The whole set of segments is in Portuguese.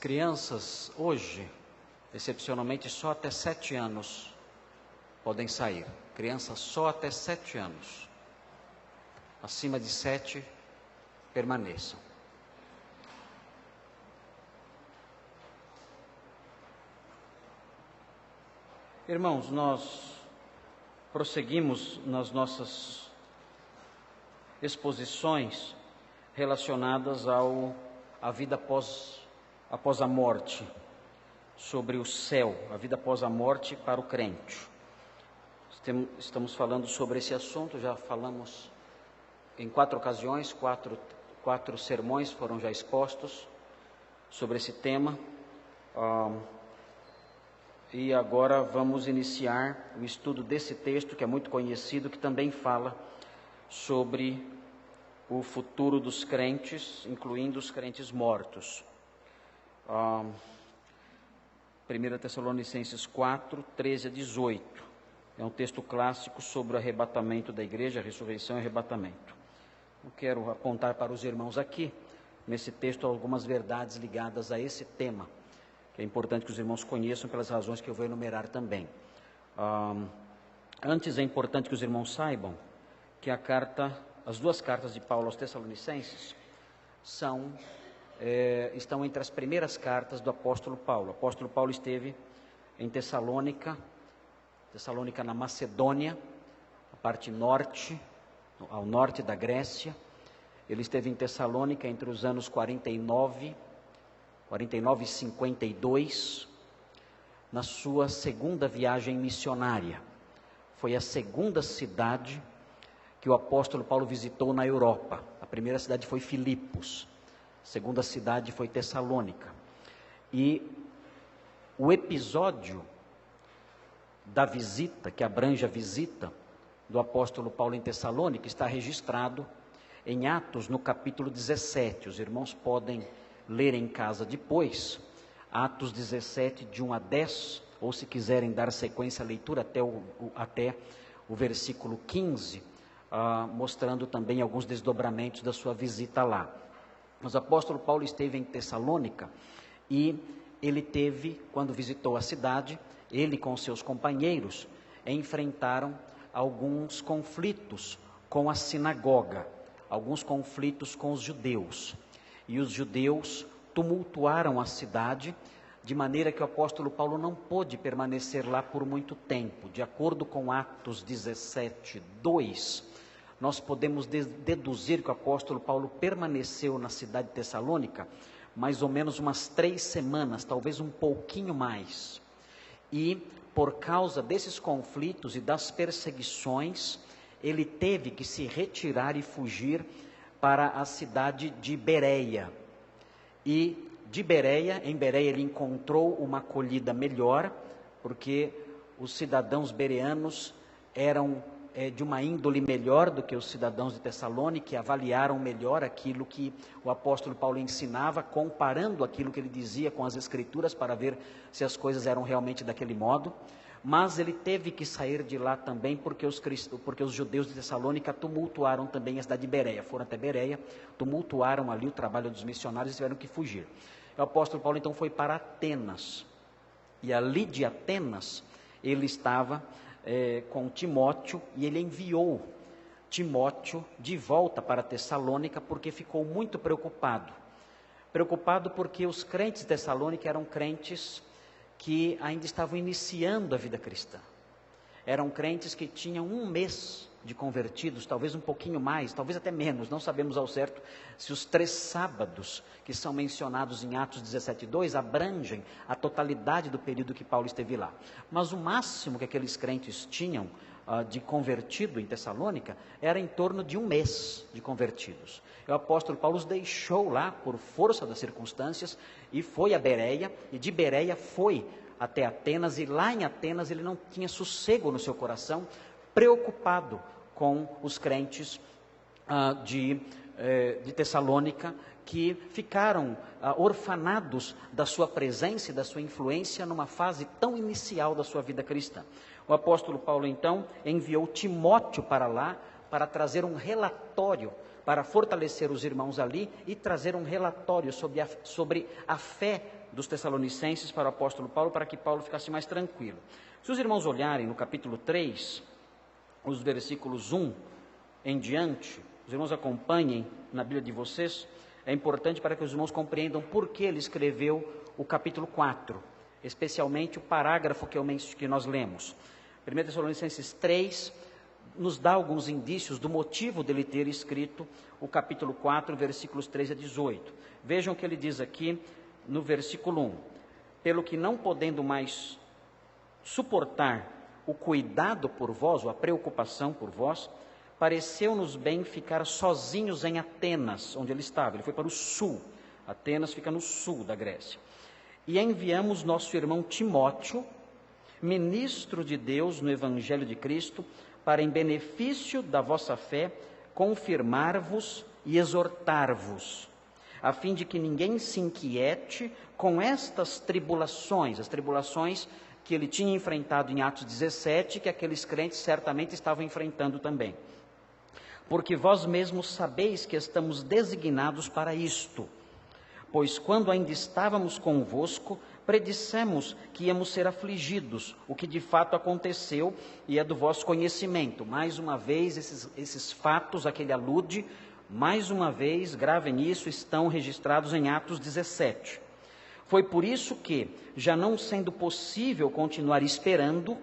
Crianças hoje, excepcionalmente, só até 7 anos podem sair. Crianças só até 7 anos. Acima de 7, permaneçam. Irmãos, nós prosseguimos nas nossas exposições relacionadas à vida após a morte, sobre o céu, a vida após a morte para o crente. Estamos falando sobre esse assunto, já falamos em 4 ocasiões, quatro sermões foram já expostos sobre esse tema. E agora vamos iniciar o estudo desse texto, que é muito conhecido, que também fala sobre o futuro dos crentes, incluindo os crentes mortos. 1 Tessalonicenses 4, 13 a 18. É um texto clássico sobre o arrebatamento da igreja, a ressurreição e arrebatamento. Eu quero apontar para os irmãos aqui, nesse texto, algumas verdades ligadas a esse tema, que é importante que os irmãos conheçam pelas razões que eu vou enumerar também. Antes, é importante que os irmãos saibam que as 2 cartas de Paulo aos Tessalonicenses estão entre as primeiras cartas do apóstolo Paulo. O apóstolo Paulo esteve em Tessalônica na Macedônia, a parte norte, ao norte da Grécia. Ele esteve em Tessalônica entre os anos 49 e 52, na sua segunda viagem missionária. Foi a segunda cidade que o apóstolo Paulo visitou na Europa. A primeira cidade foi Filipos, a segunda cidade foi Tessalônica. E o episódio da visita, que abrange a visita do apóstolo Paulo em Tessalônica, está registrado em Atos, no capítulo 17. Os irmãos podem ler em casa depois, Atos 17, de 1 a 10, ou se quiserem dar sequência à leitura até o versículo 15, mostrando também alguns desdobramentos da sua visita lá. Mas o apóstolo Paulo esteve em Tessalônica e ele quando visitou a cidade, ele com seus companheiros enfrentaram alguns conflitos com a sinagoga, alguns conflitos com os judeus. E os judeus tumultuaram a cidade, de maneira que o apóstolo Paulo não pôde permanecer lá por muito tempo. De acordo com Atos 17, 2, nós podemos deduzir que o apóstolo Paulo permaneceu na cidade de Tessalônica mais ou menos umas 3 semanas, talvez um pouquinho mais. E por causa desses conflitos e das perseguições, ele teve que se retirar e fugir para a cidade de Bereia. E em Bereia ele encontrou uma acolhida melhor, porque os cidadãos bereanos eram de uma índole melhor do que os cidadãos de Tessalônica, e avaliaram melhor aquilo que o apóstolo Paulo ensinava, comparando aquilo que ele dizia com as escrituras, para ver se as coisas eram realmente daquele modo. Mas ele teve que sair de lá também, porque os judeus de Tessalônica tumultuaram também a cidade de Bereia. Foram até Bereia, tumultuaram ali o trabalho dos missionários e tiveram que fugir. O apóstolo Paulo então foi para Atenas, e ali de Atenas ele estava com Timóteo, e ele enviou Timóteo de volta para Tessalônica, porque ficou muito preocupado porque os crentes de Tessalônica eram crentes que ainda estavam iniciando a vida cristã. Eram crentes que tinham 1 mês de convertidos, talvez um pouquinho mais, talvez até menos, não sabemos ao certo se os 3 sábados que são mencionados em Atos 17:2 abrangem a totalidade do período que Paulo esteve lá. Mas o máximo que aqueles crentes tinham de convertido em Tessalônica era em torno de 1 mês de convertidos. O apóstolo Paulo os deixou lá por força das circunstâncias e foi a Bereia, e de Bereia foi até Atenas, e lá em Atenas ele não tinha sossego no seu coração, preocupado com os crentes de Tessalônica, que ficaram orfanados da sua presença e da sua influência numa fase tão inicial da sua vida cristã. O apóstolo Paulo então enviou Timóteo para lá, para trazer um relatório, para fortalecer os irmãos ali e trazer um relatório sobre a fé dos Tessalonicenses para o apóstolo Paulo, para que Paulo ficasse mais tranquilo. Se os irmãos olharem no capítulo 3, os versículos 1 em diante, os irmãos acompanhem na Bíblia de vocês, é importante para que os irmãos compreendam por que ele escreveu o capítulo 4, especialmente o parágrafo que nós lemos. 1 Tessalonicenses 3 nos dá alguns indícios do motivo dele ter escrito o capítulo 4, versículos 13 a 18. Vejam o que ele diz aqui no versículo 1. Pelo que não podendo mais suportar o cuidado por vós, ou a preocupação por vós, pareceu-nos bem ficar sozinhos em Atenas, onde ele estava. Ele foi para o sul. Atenas fica no sul da Grécia. E enviamos nosso irmão Timóteo, ministro de Deus no Evangelho de Cristo, para, em benefício da vossa fé, confirmar-vos e exortar-vos, a fim de que ninguém se inquiete com estas tribulações, as tribulações que ele tinha enfrentado em Atos 17, que aqueles crentes certamente estavam enfrentando também. Porque vós mesmos sabeis que estamos designados para isto, pois quando ainda estávamos convosco, predissemos que íamos ser afligidos, o que de fato aconteceu e é do vosso conhecimento. Mais uma vez, esses fatos a que ele alude, mais uma vez, gravem isso, estão registrados em Atos 17. Foi por isso que, já não sendo possível continuar esperando,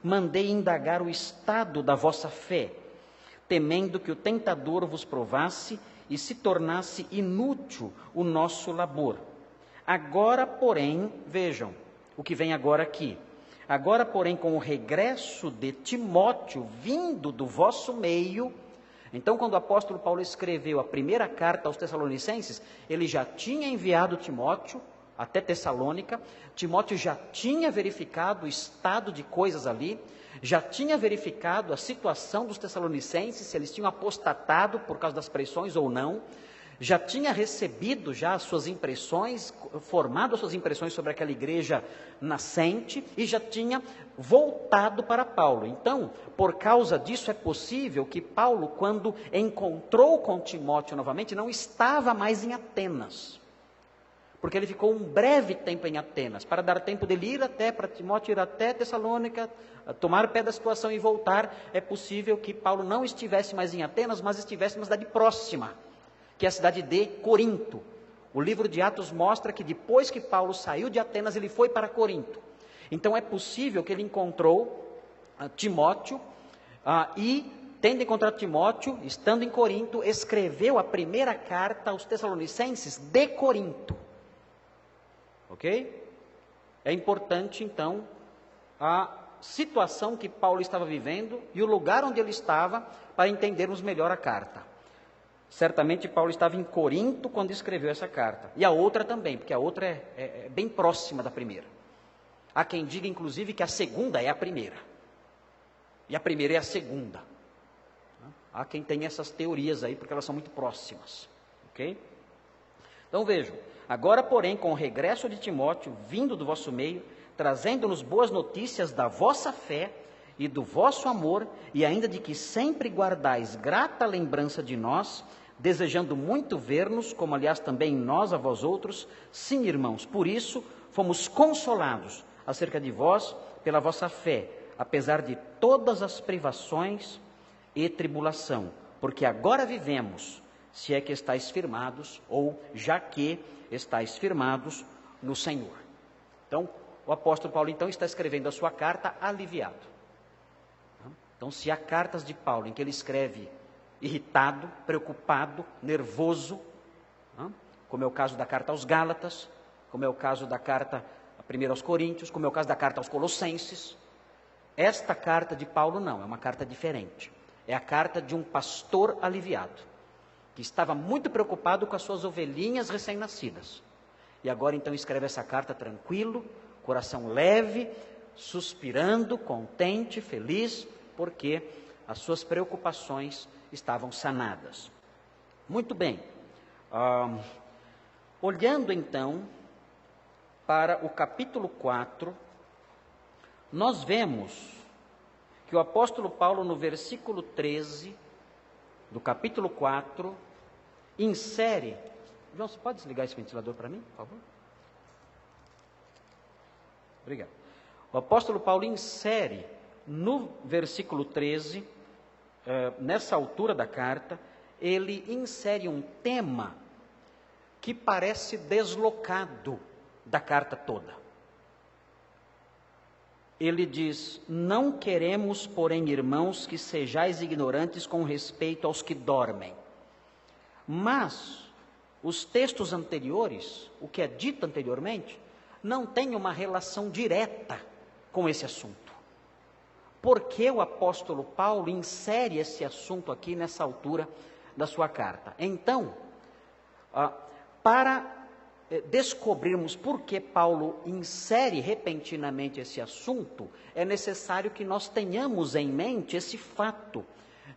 mandei indagar o estado da vossa fé, temendo que o tentador vos provasse e se tornasse inútil o nosso labor. Agora, porém, vejam o que vem agora aqui. Agora, porém, com o regresso de Timóteo vindo do vosso meio. Então, quando o apóstolo Paulo escreveu a primeira carta aos Tessalonicenses, ele já tinha enviado Timóteo até Tessalônica. Timóteo já tinha verificado o estado de coisas ali, já tinha verificado a situação dos Tessalonicenses, se eles tinham apostatado por causa das pressões ou não. Já tinha recebido já as suas impressões, formado as suas impressões sobre aquela igreja nascente e já tinha voltado para Paulo. Então, por causa disso, é possível que Paulo, quando encontrou com Timóteo novamente, não estava mais em Atenas, porque ele ficou um breve tempo em Atenas, para dar tempo dele ir até, para Timóteo ir até Tessalônica, tomar pé da situação e voltar. É possível que Paulo não estivesse mais em Atenas, mas estivesse numa cidade próxima, que é a cidade de Corinto. O livro de Atos mostra que depois que Paulo saiu de Atenas, ele foi para Corinto. Então é possível que ele encontrou Timóteo e, tendo encontrado Timóteo, estando em Corinto, escreveu a primeira carta aos Tessalonicenses de Corinto. Ok? É importante, então, a situação que Paulo estava vivendo e o lugar onde ele estava, para entendermos melhor a carta. Certamente Paulo estava em Corinto quando escreveu essa carta. E a outra também, porque a outra é bem próxima da primeira. Há quem diga, inclusive, que a segunda é a primeira. E a primeira é a segunda. Há quem tenha essas teorias aí, porque elas são muito próximas. Ok? Então vejam. Agora, porém, com o regresso de Timóteo, vindo do vosso meio, trazendo-nos boas notícias da vossa fé e do vosso amor, e ainda de que sempre guardais grata lembrança de nós, desejando muito ver-nos, como aliás também nós a vós outros. Sim, irmãos, por isso fomos consolados acerca de vós pela vossa fé, apesar de todas as privações e tribulação, porque agora vivemos, se é que estáis firmados, ou já que estáis firmados no Senhor. Então, o apóstolo Paulo então está escrevendo a sua carta aliviado. Então, se há cartas de Paulo em que ele escreve irritado, preocupado, nervoso, como é o caso da carta aos Gálatas, como é o caso da carta primeiro aos Coríntios, como é o caso da carta aos Colossenses, esta carta de Paulo não, é uma carta diferente. É a carta de um pastor aliviado, que estava muito preocupado com as suas ovelhinhas recém-nascidas. E agora então escreve essa carta tranquilo, coração leve, suspirando, contente, feliz, porque as suas preocupações estavam sanadas. Muito bem. Olhando então para o capítulo 4, nós vemos que o apóstolo Paulo, no versículo 13 do capítulo 4, insere... João, você pode desligar esse ventilador para mim, por favor? Obrigado. O apóstolo Paulo insere no versículo 13, nessa altura da carta, ele insere um tema que parece deslocado da carta toda. Ele diz: não queremos, porém, irmãos, que sejais ignorantes com respeito aos que dormem. Mas os textos anteriores, o que é dito anteriormente, não tem uma relação direta com esse assunto. Por que o apóstolo Paulo insere esse assunto aqui nessa altura da sua carta? Então, para descobrirmos por que Paulo insere repentinamente esse assunto, é necessário que nós tenhamos em mente esse fato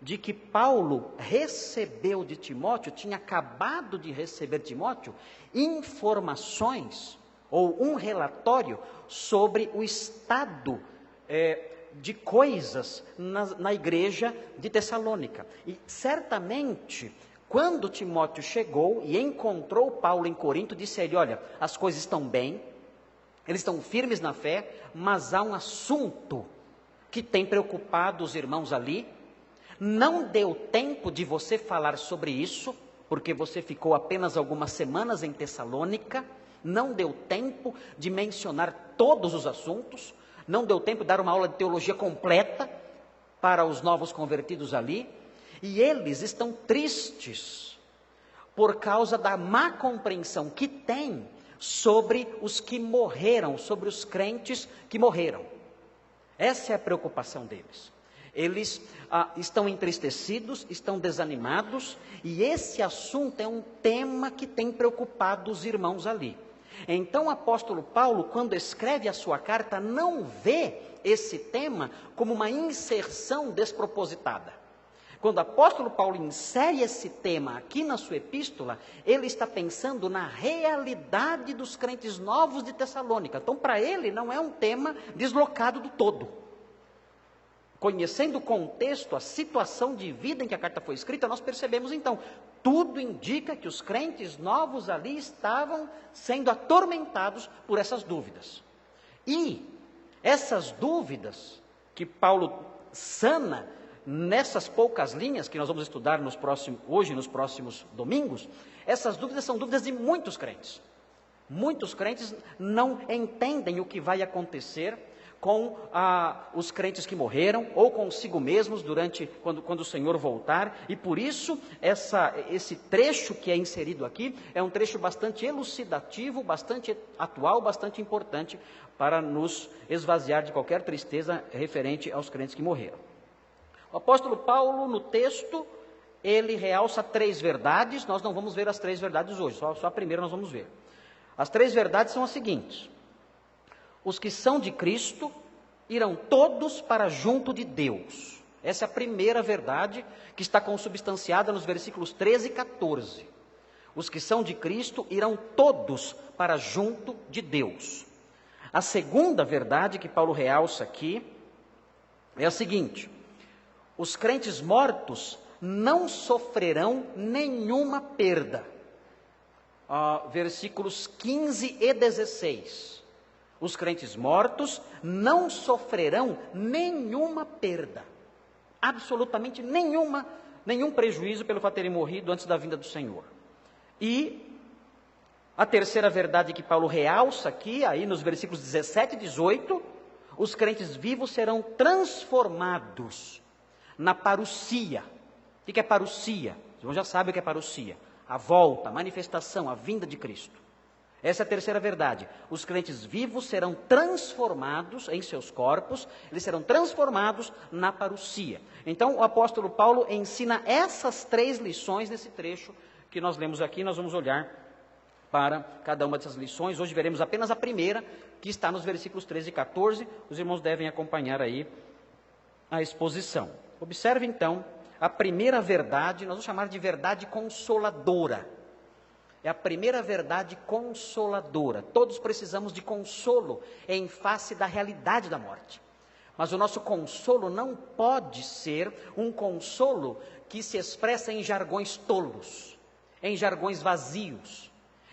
de que Paulo recebeu de Timóteo, tinha acabado de receber de Timóteo, informações ou um relatório sobre o estado de coisas na igreja de Tessalônica. E certamente, quando Timóteo chegou e encontrou Paulo em Corinto, disse a ele: olha, as coisas estão bem, eles estão firmes na fé, mas há um assunto que tem preocupado os irmãos ali. Não deu tempo de você falar sobre isso, porque você ficou apenas algumas semanas em Tessalônica, não deu tempo de mencionar todos os assuntos, não deu tempo de dar uma aula de teologia completa para os novos convertidos ali, e eles estão tristes por causa da má compreensão que têm sobre os que morreram, sobre os crentes que morreram. Essa é a preocupação deles. Eles estão entristecidos, estão desanimados, e esse assunto é um tema que tem preocupado os irmãos ali. Então o apóstolo Paulo, quando escreve a sua carta, não vê esse tema como uma inserção despropositada. Quando o apóstolo Paulo insere esse tema aqui na sua epístola, ele está pensando na realidade dos crentes novos de Tessalônica. Então, para ele, não é um tema deslocado do todo. Conhecendo o contexto, a situação de vida em que a carta foi escrita, nós percebemos então, tudo indica que os crentes novos ali estavam sendo atormentados por essas dúvidas. E essas dúvidas que Paulo sana nessas poucas linhas que nós vamos estudar hoje, nos próximos domingos, essas dúvidas são dúvidas de muitos crentes. Muitos crentes não entendem o que vai acontecer com os crentes que morreram, ou consigo mesmos quando o Senhor voltar, e por isso esse trecho que é inserido aqui, é um trecho bastante elucidativo, bastante atual, bastante importante, para nos esvaziar de qualquer tristeza referente aos crentes que morreram. O apóstolo Paulo, no texto, ele realça 3 verdades, nós não vamos ver as 3 verdades hoje, só a primeira nós vamos ver. As 3 verdades são as seguintes: os que são de Cristo irão todos para junto de Deus. Essa é a primeira verdade que está consubstanciada nos versículos 13 e 14. Os que são de Cristo irão todos para junto de Deus. A segunda verdade que Paulo realça aqui é a seguinte: os crentes mortos não sofrerão nenhuma perda. Versículos 15 e 16. Os crentes mortos não sofrerão nenhuma perda, absolutamente nenhum prejuízo pelo fato de terem morrido antes da vinda do Senhor. E a terceira verdade que Paulo realça aqui, aí nos versículos 17 e 18, os crentes vivos serão transformados na parousia. O que é parousia? Você já sabe o que é parousia: a volta, a manifestação, a vinda de Cristo. Essa é a terceira verdade. Os crentes vivos serão transformados em seus corpos, eles serão transformados na parousia. Então o apóstolo Paulo ensina essas 3 lições nesse trecho que nós lemos aqui. Nós vamos olhar para cada uma dessas lições. Hoje veremos apenas a primeira, que está nos versículos 13 e 14. Os irmãos devem acompanhar aí a exposição. Observe então a primeira verdade, nós vamos chamar de verdade consoladora. É a primeira verdade consoladora. Todos precisamos de consolo em face da realidade da morte. Mas o nosso consolo não pode ser um consolo que se expressa em jargões tolos, em jargões vazios,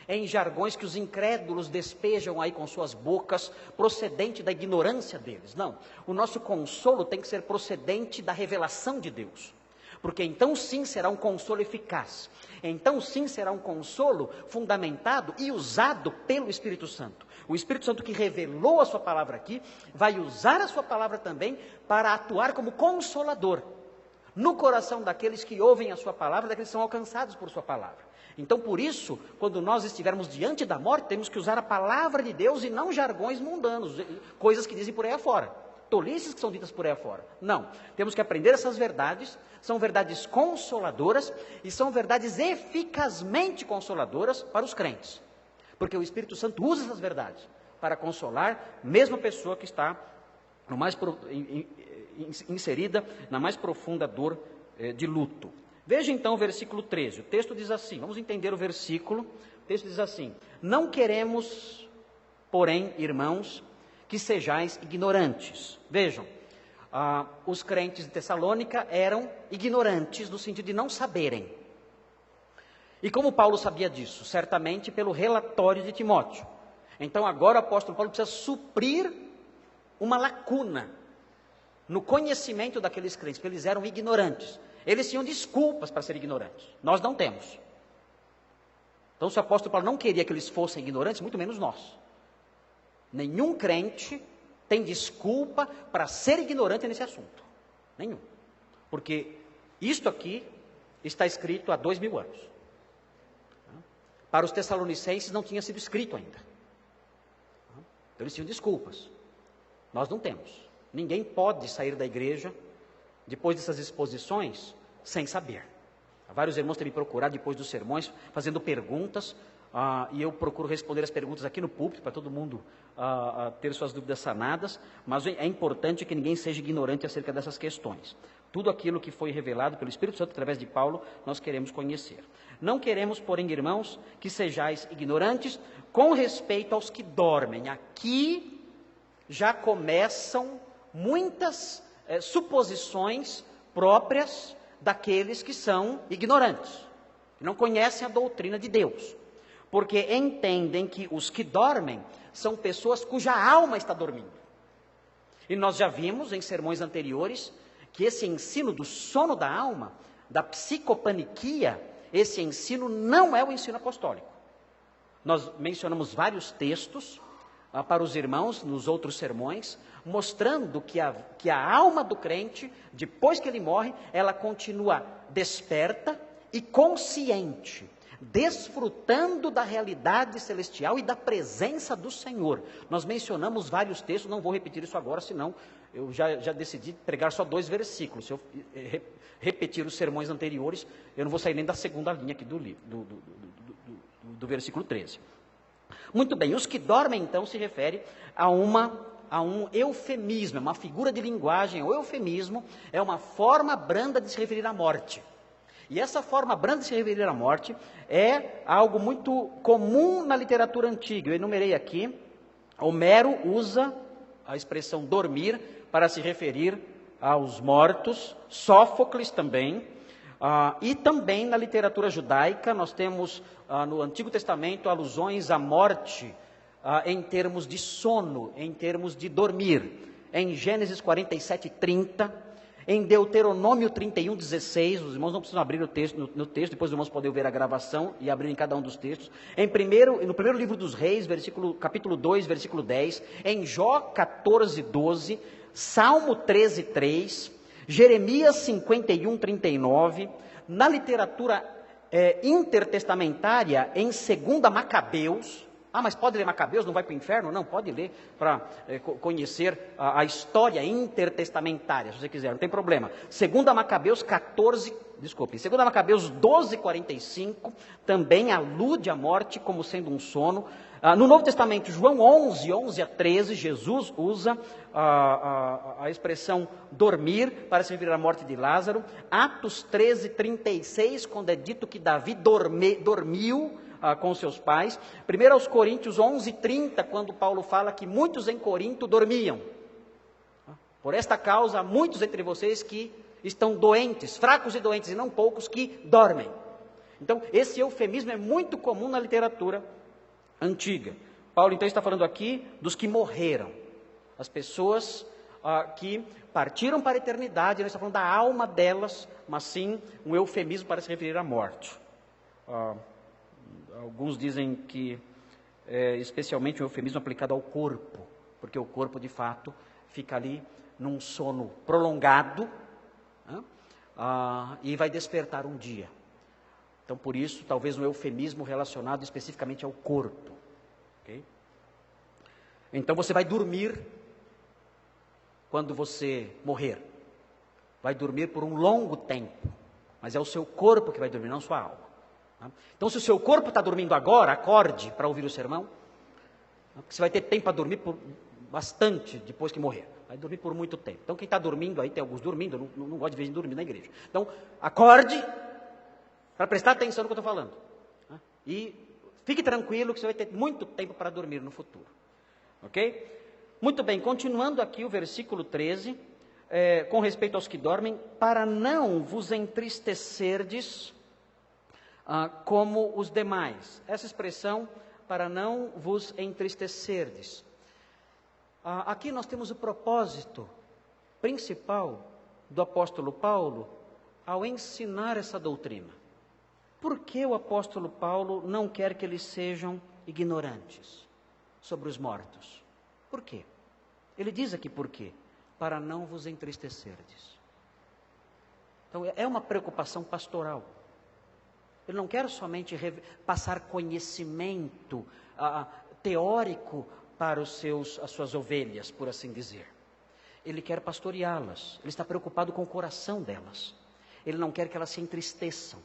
em jargões que os incrédulos despejam aí com suas bocas, procedente da ignorância deles. Não, o nosso consolo tem que ser procedente da revelação de Deus, porque então sim será um consolo eficaz, então sim será um consolo fundamentado e usado pelo Espírito Santo. O Espírito Santo que revelou a sua palavra aqui, vai usar a sua palavra também para atuar como consolador no coração daqueles que ouvem a sua palavra, daqueles que são alcançados por sua palavra. Então, por isso, quando nós estivermos diante da morte, temos que usar a palavra de Deus e não jargões mundanos, coisas que dizem por aí afora, tolices que são ditas por aí afora. Não, temos que aprender essas verdades, são verdades consoladoras e são verdades eficazmente consoladoras para os crentes, porque o Espírito Santo usa essas verdades para consolar mesmo a pessoa que está inserida na mais profunda dor de luto. Veja então o versículo 13, o texto diz assim, vamos entender o versículo, o texto diz assim: não queremos, porém, irmãos, que sejais ignorantes. Vejam, os crentes de Tessalônica eram ignorantes no sentido de não saberem. E como Paulo sabia disso? Certamente pelo relatório de Timóteo. Então agora o apóstolo Paulo precisa suprir uma lacuna no conhecimento daqueles crentes, porque eles eram ignorantes. Eles tinham desculpas para serem ignorantes, nós não temos. Então se o apóstolo Paulo não queria que eles fossem ignorantes, muito menos nós. Nenhum crente tem desculpa para ser ignorante nesse assunto, nenhum. Porque isto aqui está escrito há 2000 anos. Para os tessalonicenses não tinha sido escrito ainda. Então eles tinham desculpas, nós não temos. Ninguém pode sair da igreja depois dessas exposições sem saber. Vários irmãos têm me procurado depois dos sermões, fazendo perguntas, e eu procuro responder as perguntas aqui no púlpito, para todo mundo ter suas dúvidas sanadas, mas é importante que ninguém seja ignorante acerca dessas questões. Tudo aquilo que foi revelado pelo Espírito Santo através de Paulo, nós queremos conhecer. Não queremos, porém, irmãos, que sejais ignorantes com respeito aos que dormem. Aqui já começam muitas suposições próprias daqueles que são ignorantes, que não conhecem a doutrina de Deus, porque entendem que os que dormem são pessoas cuja alma está dormindo. E nós já vimos em sermões anteriores que esse ensino do sono da alma, da psicopaniquia, esse ensino não é o ensino apostólico. Nós mencionamos vários textos para os irmãos nos outros sermões, mostrando que a alma do crente, depois que ele morre, ela continua desperta e consciente, desfrutando da realidade celestial e da presença do Senhor. Nós mencionamos vários textos, não vou repetir isso agora, senão eu já decidi pregar só 2 versículos. Se eu repetir os sermões anteriores, eu não vou sair nem da segunda linha aqui do versículo 13. Muito bem, os que dormem então se refere a um eufemismo, uma figura de linguagem. O eufemismo é uma forma branda de se referir à morte. E essa forma branda de se referir à morte é algo muito comum na literatura antiga. Eu enumerei aqui, Homero usa a expressão dormir para se referir aos mortos, Sófocles também, e também na literatura judaica nós temos no Antigo Testamento alusões à morte em termos de sono, em termos de dormir. Em Gênesis 47:30, em Deuteronômio 31:16, os irmãos não precisam abrir o texto, no texto, depois os irmãos podem ver a gravação e abrir em cada um dos textos. No primeiro livro dos Reis, capítulo 2, versículo 10, em Jó 14:12, Salmo 13:3, Jeremias 51:39, na literatura intertestamentária, em 2 Macabeus. Mas pode ler Macabeus, não vai para o inferno? Não, pode ler para conhecer a história intertestamentária, se você quiser, não tem problema. 2 Macabeus 12:45, também alude à morte como sendo um sono. No Novo Testamento, João 11:11-13, Jesus usa a expressão dormir para se referir à morte de Lázaro. Atos 13:36, quando é dito que Davi dormiu com seus pais. 1 Coríntios 11:30, quando Paulo fala que muitos em Corinto dormiam. Por esta causa, há muitos entre vocês que estão doentes, fracos e doentes, e não poucos que dormem. Então, esse eufemismo é muito comum na literatura antiga. Paulo então está falando aqui dos que morreram, as pessoas que partiram para a eternidade. Ele está falando da alma delas, mas sim um eufemismo para se referir à morte. Alguns dizem que é especialmente um eufemismo aplicado ao corpo, porque o corpo de fato fica ali num sono prolongado, né? E vai despertar um dia. Então por isso talvez um eufemismo relacionado especificamente ao corpo. Okay? Então você vai dormir quando você morrer. Vai dormir por um longo tempo, mas é o seu corpo que vai dormir, não sua alma. Então, se o seu corpo está dormindo agora, acorde para ouvir o sermão, porque você vai ter tempo para dormir por bastante depois que morrer. Vai dormir por muito tempo. Então, quem está dormindo aí, tem alguns dormindo, eu não gosto de ver gente dormir na igreja. Então, acorde para prestar atenção no que eu estou falando. E fique tranquilo que você vai ter muito tempo para dormir no futuro. Ok? Muito bem, continuando aqui o versículo 13, com respeito aos que dormem, para não vos entristecerdes como os demais. Essa expressão, para não vos entristecerdes. Aqui nós temos o propósito principal do apóstolo Paulo ao ensinar essa doutrina. Por que o apóstolo Paulo não quer que eles sejam ignorantes sobre os mortos? Por quê? Ele diz aqui por quê. Para não vos entristecerdes. Então é uma preocupação pastoral. Ele não quer somente passar conhecimento teórico para as suas ovelhas, por assim dizer. Ele quer pastoreá-las. Ele está preocupado com o coração delas. Ele não quer que elas se entristeçam.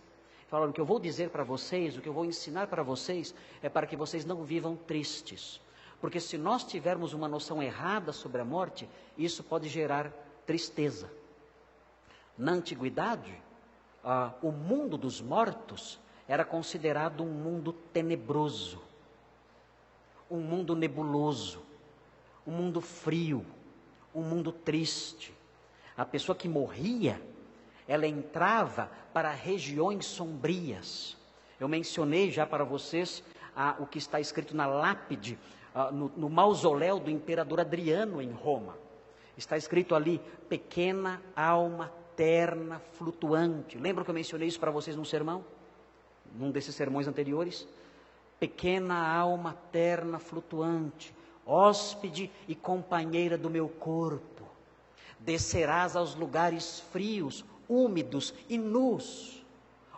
Fala, o que eu vou dizer para vocês, o que eu vou ensinar para vocês, é para que vocês não vivam tristes. Porque se nós tivermos uma noção errada sobre a morte, isso pode gerar tristeza. Na antiguidade, o mundo dos mortos era considerado um mundo tenebroso, um mundo nebuloso, um mundo frio, um mundo triste. A pessoa que morria, ela entrava para regiões sombrias. Eu mencionei já para vocês o que está escrito na lápide, no mausoléu do imperador Adriano em Roma. Está escrito ali, pequena alma terna, flutuante. Lembra que eu mencionei isso para vocês num sermão? Num desses sermões anteriores? Pequena alma terna, flutuante, hóspede e companheira do meu corpo. Descerás aos lugares frios, úmidos e nus,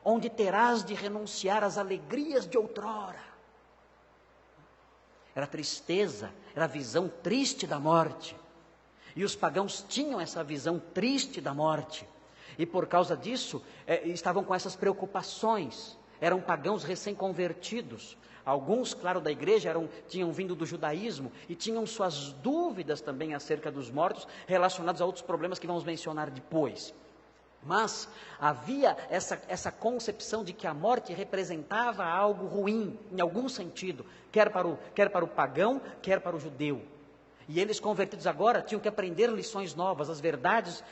onde terás de renunciar às alegrias de outrora. Era tristeza, era a visão triste da morte. E os pagãos tinham essa visão triste da morte. E por causa disso, estavam com essas preocupações. Eram pagãos recém-convertidos. Alguns, claro, da igreja tinham vindo do judaísmo e tinham suas dúvidas também acerca dos mortos, relacionados a outros problemas que vamos mencionar depois. Mas havia essa concepção de que a morte representava algo ruim, em algum sentido, quer para o pagão, quer para o judeu. E eles, convertidos agora, tinham que aprender lições novas, as verdades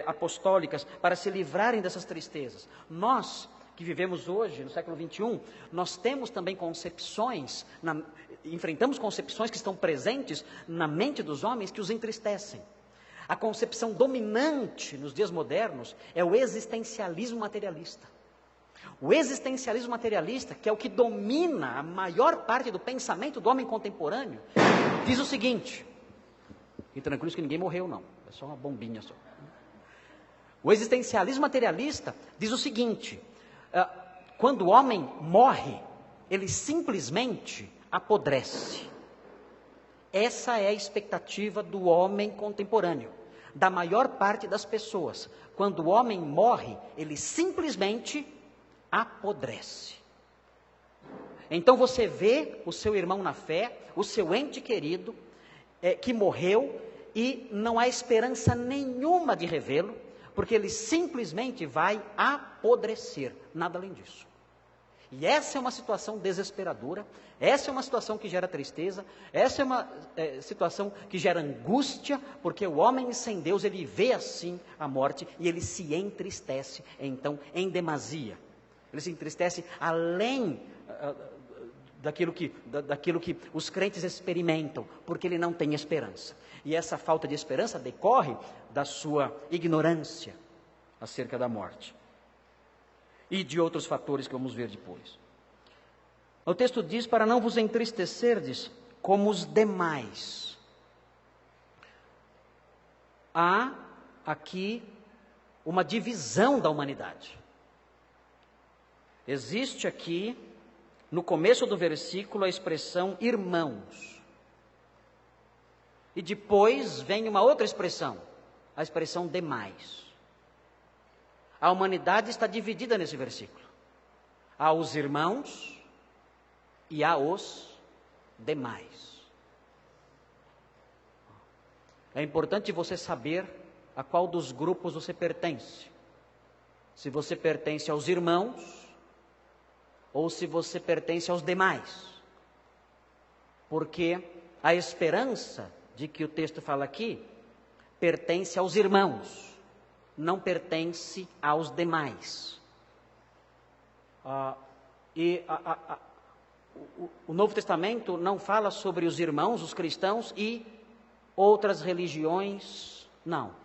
apostólicas, para se livrarem dessas tristezas. Nós, que vivemos hoje, no século 21, nós temos também concepções, enfrentamos concepções que estão presentes na mente dos homens que os entristecem. A concepção dominante nos dias modernos é o existencialismo materialista. O existencialismo materialista, que é o que domina a maior parte do pensamento do homem contemporâneo, diz o seguinte... E tranquilo que ninguém morreu não, é só uma bombinha só. O existencialismo materialista diz o seguinte, quando o homem morre, ele simplesmente apodrece. Essa é a expectativa do homem contemporâneo, da maior parte das pessoas. Quando o homem morre, ele simplesmente apodrece. Então você vê o seu irmão na fé, o seu ente querido, que morreu e não há esperança nenhuma de revê-lo, porque ele simplesmente vai apodrecer, nada além disso. E essa é uma situação desesperadora, essa é uma situação que gera tristeza, essa é uma situação que gera angústia, porque o homem sem Deus, ele vê assim a morte e ele se entristece, então, em demasia. Ele se entristece além daquilo que os crentes experimentam, porque ele não tem esperança. E essa falta de esperança decorre da sua ignorância acerca da morte e de outros fatores que vamos ver depois. O texto diz: para não vos entristecerdes como os demais. Há aqui uma divisão da humanidade. Existe aqui, no começo do versículo, a expressão irmãos. E depois vem uma outra expressão, a expressão demais. A humanidade está dividida nesse versículo. Há os irmãos e há os demais. É importante você saber a qual dos grupos você pertence. Se você pertence aos irmãos ou se você pertence aos demais. Porque a esperança de que o texto fala aqui pertence aos irmãos, não pertence aos demais. O Novo Testamento não fala sobre os irmãos, os cristãos e outras religiões, não.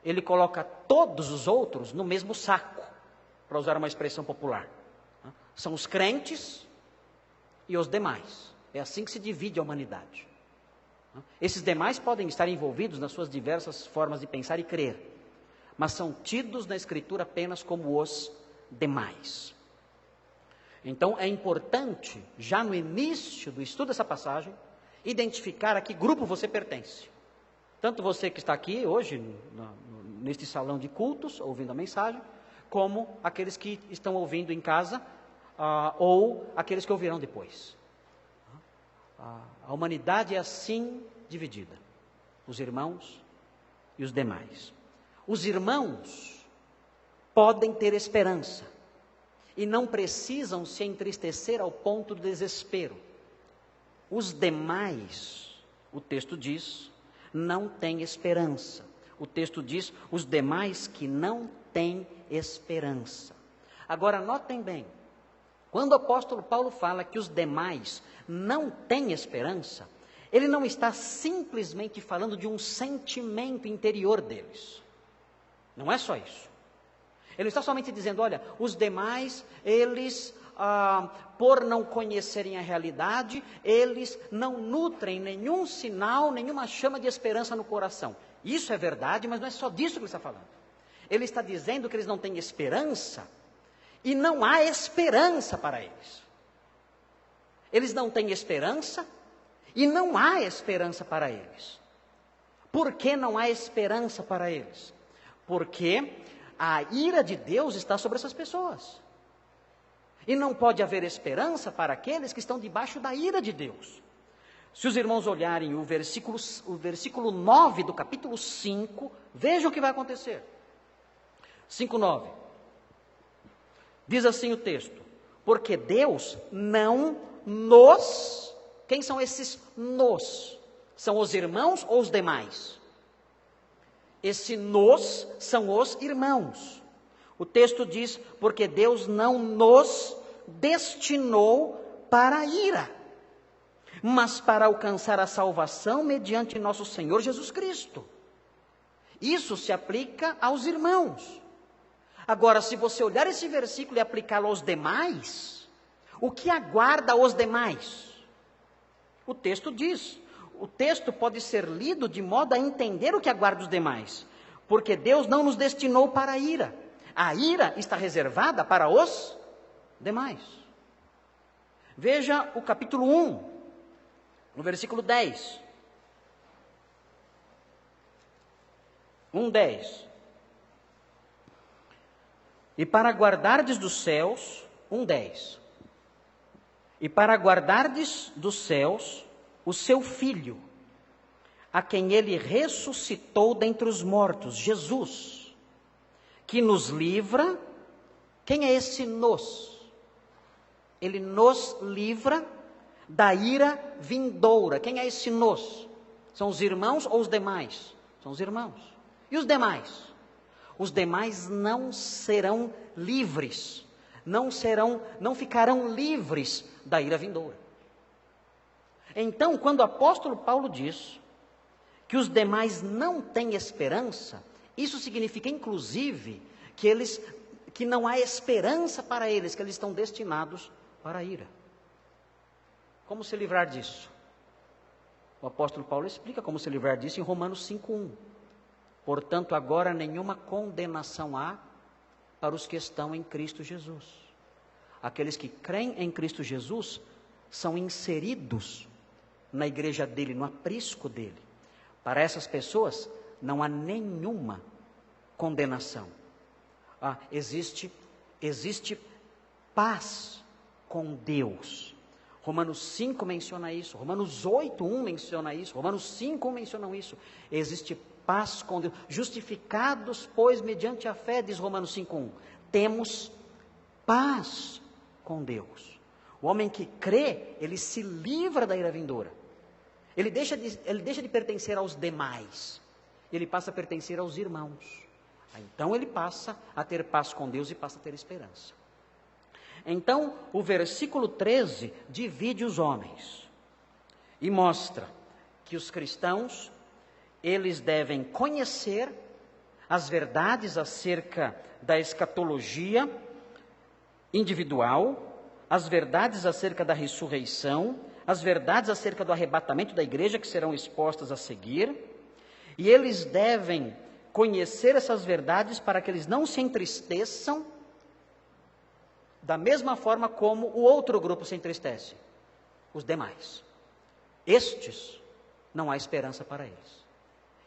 Ele coloca todos os outros no mesmo saco, para usar uma expressão popular. São os crentes e os demais. É assim que se divide a humanidade. Esses demais podem estar envolvidos nas suas diversas formas de pensar e crer, mas são tidos na Escritura apenas como os demais. Então é importante, já no início do estudo dessa passagem, identificar a que grupo você pertence. Tanto você que está aqui hoje, neste salão de cultos, ouvindo a mensagem, como aqueles que estão ouvindo em casa, ou aqueles que ouvirão depois. A humanidade é assim dividida, os irmãos e os demais. Os irmãos podem ter esperança e não precisam se entristecer ao ponto do desespero. Os demais, o texto diz, não têm esperança. O texto diz, os demais que não têm esperança. Agora, notem bem, quando o apóstolo Paulo fala que os demais não têm esperança, ele não está simplesmente falando de um sentimento interior deles. Não é só isso. Ele não está somente dizendo, olha, os demais, eles, por não conhecerem a realidade, eles não nutrem nenhum sinal, nenhuma chama de esperança no coração. Isso é verdade, mas não é só disso que ele está falando. Ele está dizendo que eles não têm esperança, e não há esperança para eles. Eles não têm esperança, e não há esperança para eles. Por que não há esperança para eles? Porque a ira de Deus está sobre essas pessoas. E não pode haver esperança para aqueles que estão debaixo da ira de Deus. Se os irmãos olharem o versículo 9 do capítulo 5, vejam o que vai acontecer. 5:9. Diz assim o texto: porque Deus não nos... Quem são esses nos? São os irmãos ou os demais? Esse nos são os irmãos. O texto diz, porque Deus não nos destinou para a ira, mas para alcançar a salvação mediante nosso Senhor Jesus Cristo. Isso se aplica aos irmãos. Agora, se você olhar esse versículo e aplicá-lo aos demais, o que aguarda os demais? O texto diz, o texto pode ser lido de modo a entender o que aguarda os demais, porque Deus não nos destinou para a ira está reservada para os demais. Veja o capítulo 1, no versículo 10. 1:10. E para guardardes dos céus, 1:10. E para guardardes dos céus o seu Filho, a quem ele ressuscitou dentre os mortos, Jesus, que nos livra. Quem é esse nos? Ele nos livra da ira vindoura. Quem é esse nos? São os irmãos ou os demais? São os irmãos. E os demais? Os demais não serão livres, não ficarão livres da ira vindoura. Então, quando o apóstolo Paulo diz que os demais não têm esperança, isso significa, inclusive, que não há esperança para eles, que eles estão destinados para a ira. Como se livrar disso? O apóstolo Paulo explica como se livrar disso em Romanos 5:1. Portanto, agora nenhuma condenação há para os que estão em Cristo Jesus. Aqueles que creem em Cristo Jesus são inseridos na igreja dele, no aprisco dele. Para essas pessoas não há nenhuma condenação. Existe paz com Deus. Romanos 5 menciona isso, Romanos 8:1 menciona isso, Romanos 5:1 menciona isso. Existe paz com Deus. Justificados, pois, mediante a fé, diz Romanos 5:1, temos paz com Deus. O homem que crê, ele se livra da ira vindoura. Ele deixa de pertencer aos demais. Ele passa a pertencer aos irmãos. Então ele passa a ter paz com Deus e passa a ter esperança. Então, o versículo 13 divide os homens e mostra que os cristãos, eles devem conhecer as verdades acerca da escatologia individual, as verdades acerca da ressurreição, as verdades acerca do arrebatamento da igreja que serão expostas a seguir, e eles devem conhecer essas verdades para que eles não se entristeçam da mesma forma como o outro grupo se entristece, os demais. Estes, não há esperança para eles.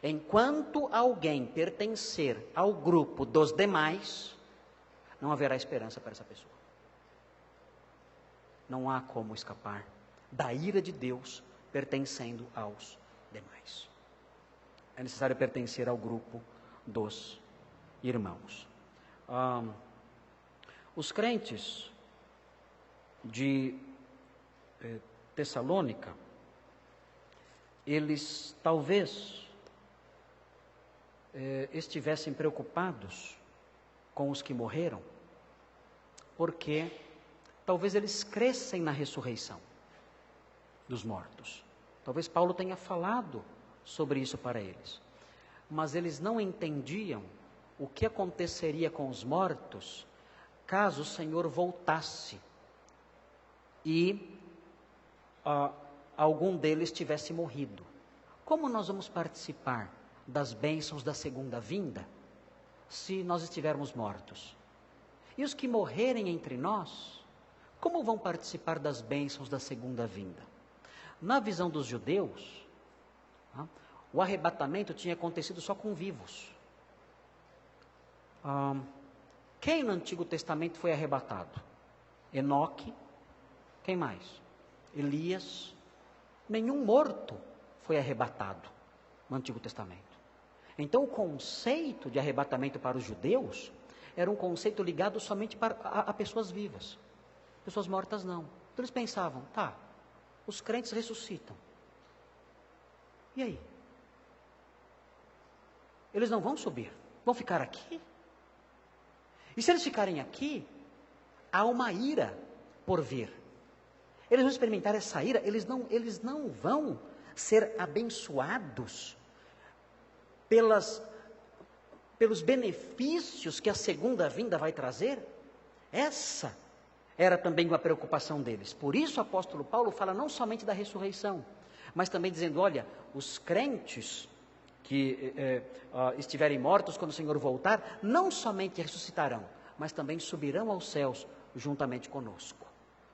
Enquanto alguém pertencer ao grupo dos demais, não haverá esperança para essa pessoa. Não há como escapar da ira de Deus pertencendo aos demais. É necessário pertencer ao grupo dos irmãos. Os crentes de Tessalônica, eles talvez estivessem preocupados com os que morreram, porque talvez eles crescem na ressurreição dos mortos. Talvez Paulo tenha falado sobre isso para eles, mas eles não entendiam o que aconteceria com os mortos caso o Senhor voltasse e algum deles tivesse morrido. Como nós vamos participar das bênçãos da segunda vinda se nós estivermos mortos? E os que morrerem entre nós, como vão participar das bênçãos da segunda vinda? Na visão dos judeus, o arrebatamento tinha acontecido só com vivos. Quem no Antigo Testamento foi arrebatado? Enoque. Quem mais? Elias. Nenhum morto foi arrebatado no Antigo Testamento. Então o conceito de arrebatamento para os judeus era um conceito ligado somente a pessoas vivas. Pessoas mortas não. Então eles pensavam, os crentes ressuscitam. E aí? Eles não vão subir, vão ficar aqui? E se eles ficarem aqui, há uma ira por vir. Eles vão experimentar essa ira, eles não vão ser abençoados pelos benefícios que a segunda vinda vai trazer. Essa era também uma preocupação deles. Por isso o apóstolo Paulo fala não somente da ressurreição, mas também dizendo, olha, os crentes que estiverem mortos quando o Senhor voltar, não somente ressuscitarão, mas também subirão aos céus juntamente conosco.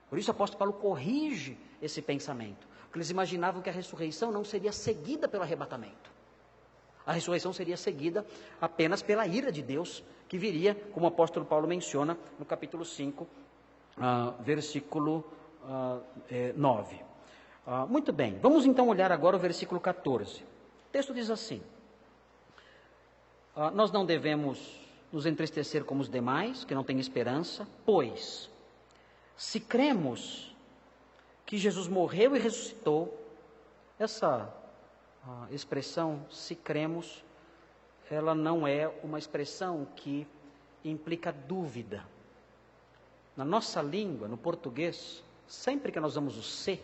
Por isso o apóstolo Paulo corrige esse pensamento, porque eles imaginavam que a ressurreição não seria seguida pelo arrebatamento. A ressurreição seria seguida apenas pela ira de Deus, que viria, como o apóstolo Paulo menciona no capítulo 5, versículo 9. Muito bem, vamos então olhar agora o versículo 14. O texto diz assim: nós não devemos nos entristecer como os demais, que não têm esperança, pois, se cremos que Jesus morreu e ressuscitou, essa expressão, se cremos, ela não é uma expressão que implica dúvida. Na nossa língua, no português, sempre que nós usamos o se,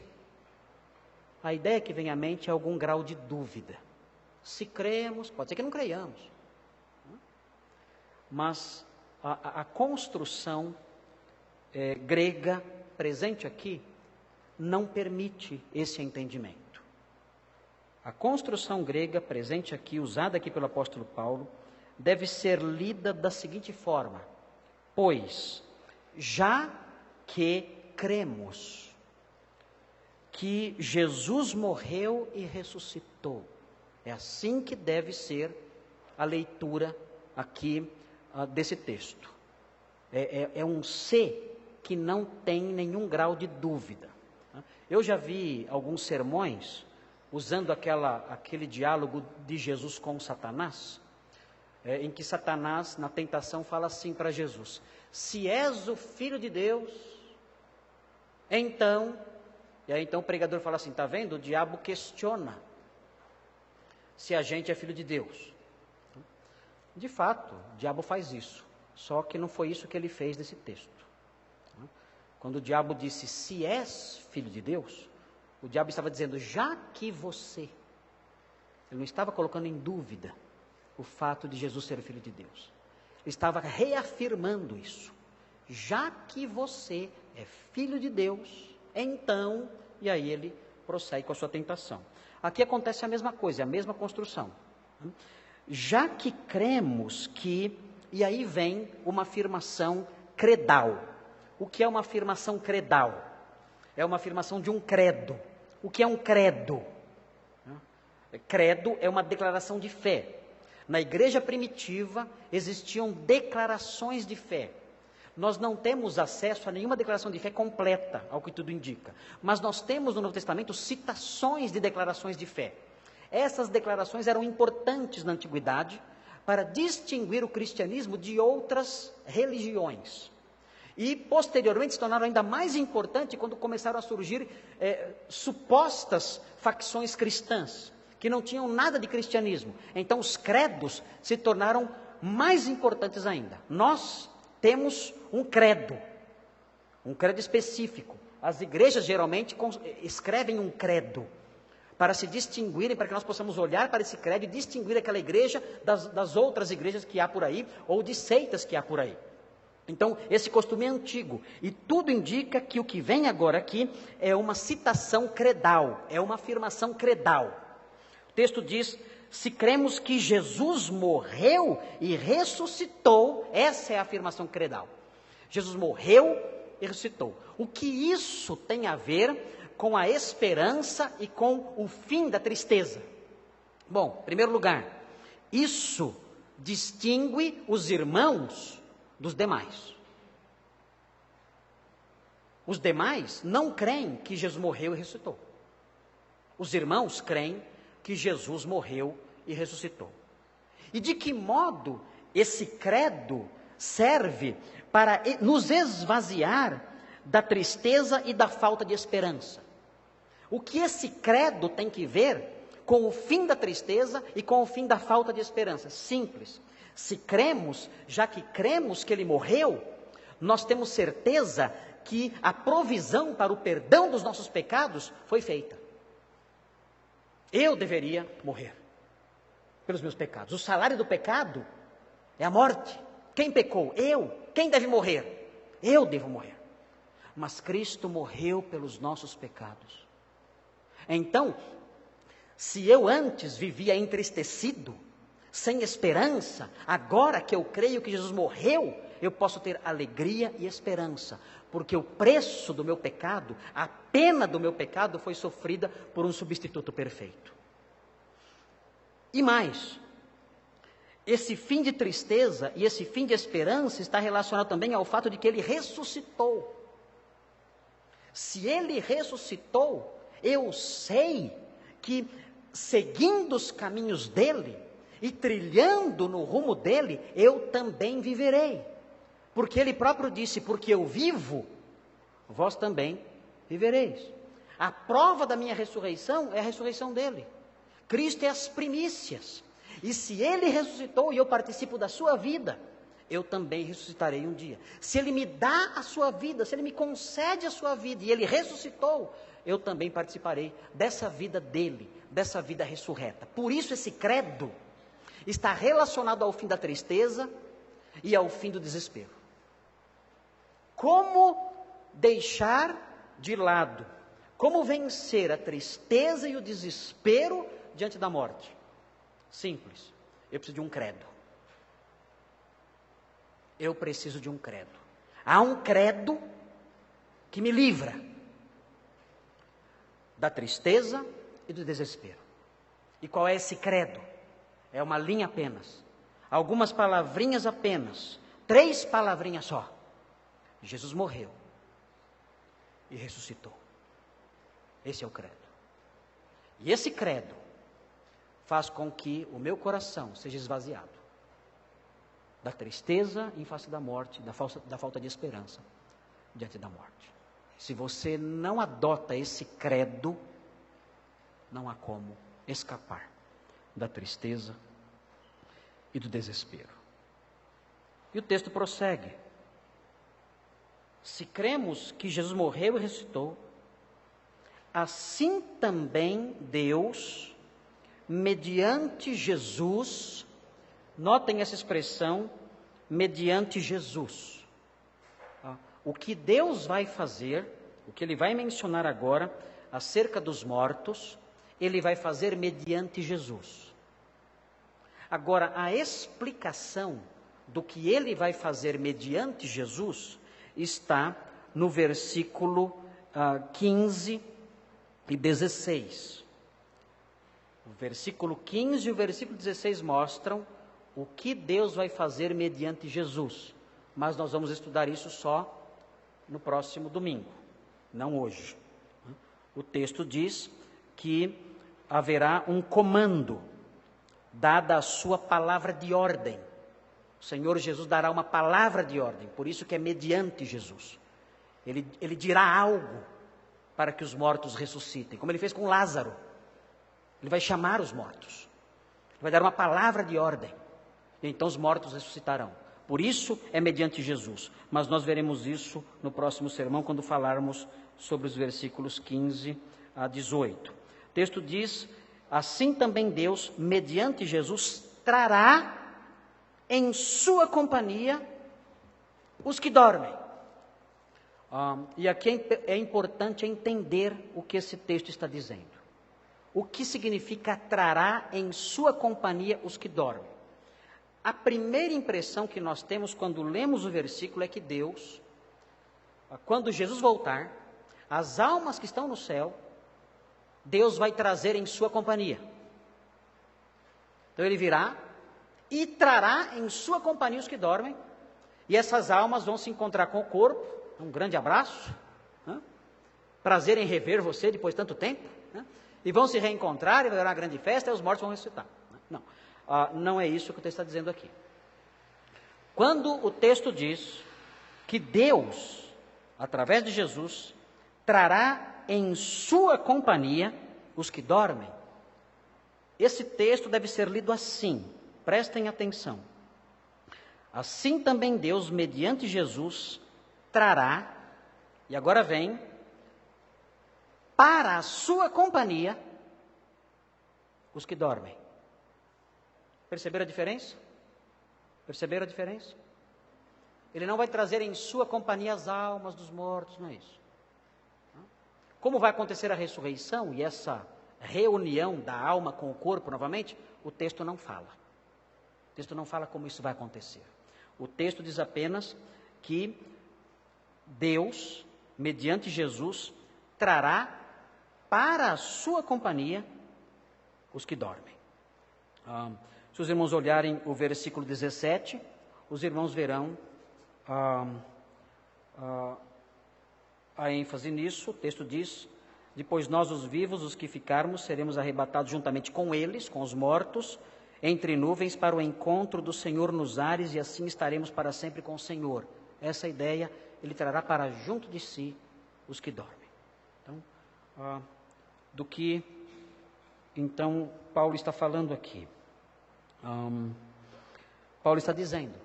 a ideia que vem à mente é algum grau de dúvida. Se cremos, pode ser que não creiamos. Mas a construção grega presente aqui não permite esse entendimento. A construção grega presente aqui, usada aqui pelo apóstolo Paulo, deve ser lida da seguinte forma: pois, já que cremos que Jesus morreu e ressuscitou. É assim que deve ser a leitura aqui desse texto. É um se que não tem nenhum grau de dúvida. Eu já vi alguns sermões usando aquele diálogo de Jesus com Satanás, em que Satanás, na tentação, fala assim para Jesus: se és o Filho de Deus, então... E aí então o pregador fala assim: está vendo? O diabo questiona se a gente é filho de Deus. De fato, o diabo faz isso, só que não foi isso que ele fez nesse texto. Quando o diabo disse, se és filho de Deus, o diabo estava dizendo, já que você... Ele não estava colocando em dúvida o fato de Jesus ser filho de Deus. Ele estava reafirmando isso. Já que você é filho de Deus, então... E aí ele prossegue com a sua tentação. Aqui acontece a mesma coisa, a mesma construção. Já que cremos que... E aí vem uma afirmação credal. O que é uma afirmação credal? É uma afirmação de um credo. O que é um credo? Credo é uma declaração de fé. Na igreja primitiva existiam declarações de fé. Nós não temos acesso a nenhuma declaração de fé completa, ao que tudo indica. Mas nós temos no Novo Testamento citações de declarações de fé. Essas declarações eram importantes na antiguidade para distinguir o cristianismo de outras religiões. E posteriormente se tornaram ainda mais importantes quando começaram a surgir supostas facções cristãs, que não tinham nada de cristianismo. Então os credos se tornaram mais importantes ainda. Nós temos um credo específico. As igrejas geralmente escrevem um credo, para se distinguirem, para que nós possamos olhar para esse credo e distinguir aquela igreja das outras igrejas que há por aí, ou de seitas que há por aí. Então, esse costume é antigo, e tudo indica que o que vem agora aqui é uma citação credal, é uma afirmação credal. O texto diz, se cremos que Jesus morreu e ressuscitou, essa é a afirmação credal. Jesus morreu e ressuscitou. O que isso tem a ver com a esperança e com o fim da tristeza? Bom, em primeiro lugar, isso distingue os irmãos dos demais. Os demais não creem que Jesus morreu e ressuscitou. Os irmãos creem que Jesus morreu e ressuscitou. E de que modo esse credo serve para nos esvaziar da tristeza e da falta de esperança? O que esse credo tem que ver com o fim da tristeza e com o fim da falta de esperança? Simples. Se cremos, já que cremos que ele morreu, nós temos certeza que a provisão para o perdão dos nossos pecados foi feita. Eu deveria morrer pelos meus pecados. O salário do pecado é a morte. Quem pecou? Eu. Quem deve morrer? Eu devo morrer. Mas Cristo morreu pelos nossos pecados. Então, se eu antes vivia entristecido, sem esperança, agora que eu creio que Jesus morreu, eu posso ter alegria e esperança, porque o preço do meu pecado, a pena do meu pecado foi sofrida por um substituto perfeito. E mais, esse fim de tristeza e esse fim de esperança está relacionado também ao fato de que ele ressuscitou. Se ele ressuscitou, eu sei que seguindo os caminhos dele e trilhando no rumo dele, eu também viverei. Porque ele próprio disse, porque eu vivo, vós também vivereis. A prova da minha ressurreição é a ressurreição dele. Cristo é as primícias. E se ele ressuscitou e eu participo da sua vida, eu também ressuscitarei um dia. Se Ele me dá a sua vida, se Ele me concede a sua vida e Ele ressuscitou, eu também participarei dessa vida dele, dessa vida ressurreta. Por isso esse credo está relacionado ao fim da tristeza e ao fim do desespero. Como deixar de lado, como vencer a tristeza e o desespero diante da morte? Simples, eu preciso de um credo. Eu preciso de um credo. Há um credo que me livra da tristeza e do desespero. E qual é esse credo? É uma linha apenas, algumas palavrinhas apenas, 3 palavrinhas só. Jesus morreu e ressuscitou. Esse é o credo. E esse credo faz com que o meu coração seja esvaziado da tristeza em face da morte, da falta de esperança diante da morte. Se você não adota esse credo, não há como escapar da tristeza e do desespero. E o texto prossegue. Se cremos que Jesus morreu e ressuscitou, assim também Deus, mediante Jesus, notem essa expressão, mediante Jesus. O que Deus vai fazer, o que Ele vai mencionar agora, acerca dos mortos, Ele vai fazer mediante Jesus. Agora, a explicação do que Ele vai fazer mediante Jesus está no versículo 15 e 16. O versículo 15 e o versículo 16 mostram o que Deus vai fazer mediante Jesus. Mas nós vamos estudar isso só no próximo domingo, não hoje. O texto diz que haverá um comando, dada a sua palavra de ordem. O Senhor Jesus dará uma palavra de ordem, por isso que é mediante Jesus. Ele dirá algo para que os mortos ressuscitem, como Ele fez com Lázaro. Ele vai chamar os mortos, Ele vai dar uma palavra de ordem, e então os mortos ressuscitarão. Por isso é mediante Jesus, mas nós veremos isso no próximo sermão, quando falarmos sobre os versículos 15 a 18. O texto diz, assim também Deus, mediante Jesus, trará em sua companhia os que dormem. E aqui é importante entender o que esse texto está dizendo. O que significa trará em sua companhia os que dormem? A primeira impressão que nós temos quando lemos o versículo é que Deus, quando Jesus voltar, as almas que estão no céu, Deus vai trazer em sua companhia. Então Ele virá e trará em sua companhia os que dormem, e essas almas vão se encontrar com o corpo, um grande abraço, prazer em rever você depois de tanto tempo, e vão se reencontrar, e vai haver uma grande festa, e os mortos vão ressuscitar. Não. Não é isso que o texto está dizendo aqui. Quando o texto diz que Deus, através de Jesus, trará em sua companhia os que dormem, esse texto deve ser lido assim, prestem atenção. Assim também Deus, mediante Jesus, trará, e agora vem, para a sua companhia, os que dormem. Perceberam a diferença? Perceberam a diferença? Ele não vai trazer em sua companhia as almas dos mortos, não é isso. Como vai acontecer a ressurreição e essa reunião da alma com o corpo novamente? O texto não fala. O texto não fala como isso vai acontecer. O texto diz apenas que Deus, mediante Jesus, trará para a sua companhia os que dormem. Se os irmãos olharem o versículo 17, os irmãos verão a ênfase nisso. O texto diz, depois nós os vivos, os que ficarmos, seremos arrebatados juntamente com eles, com os mortos, entre nuvens para o encontro do Senhor nos ares, e assim estaremos para sempre com o Senhor. Essa ideia, Ele trará para junto de si os que dormem. Então, do que, então, Paulo está falando aqui? Paulo está dizendo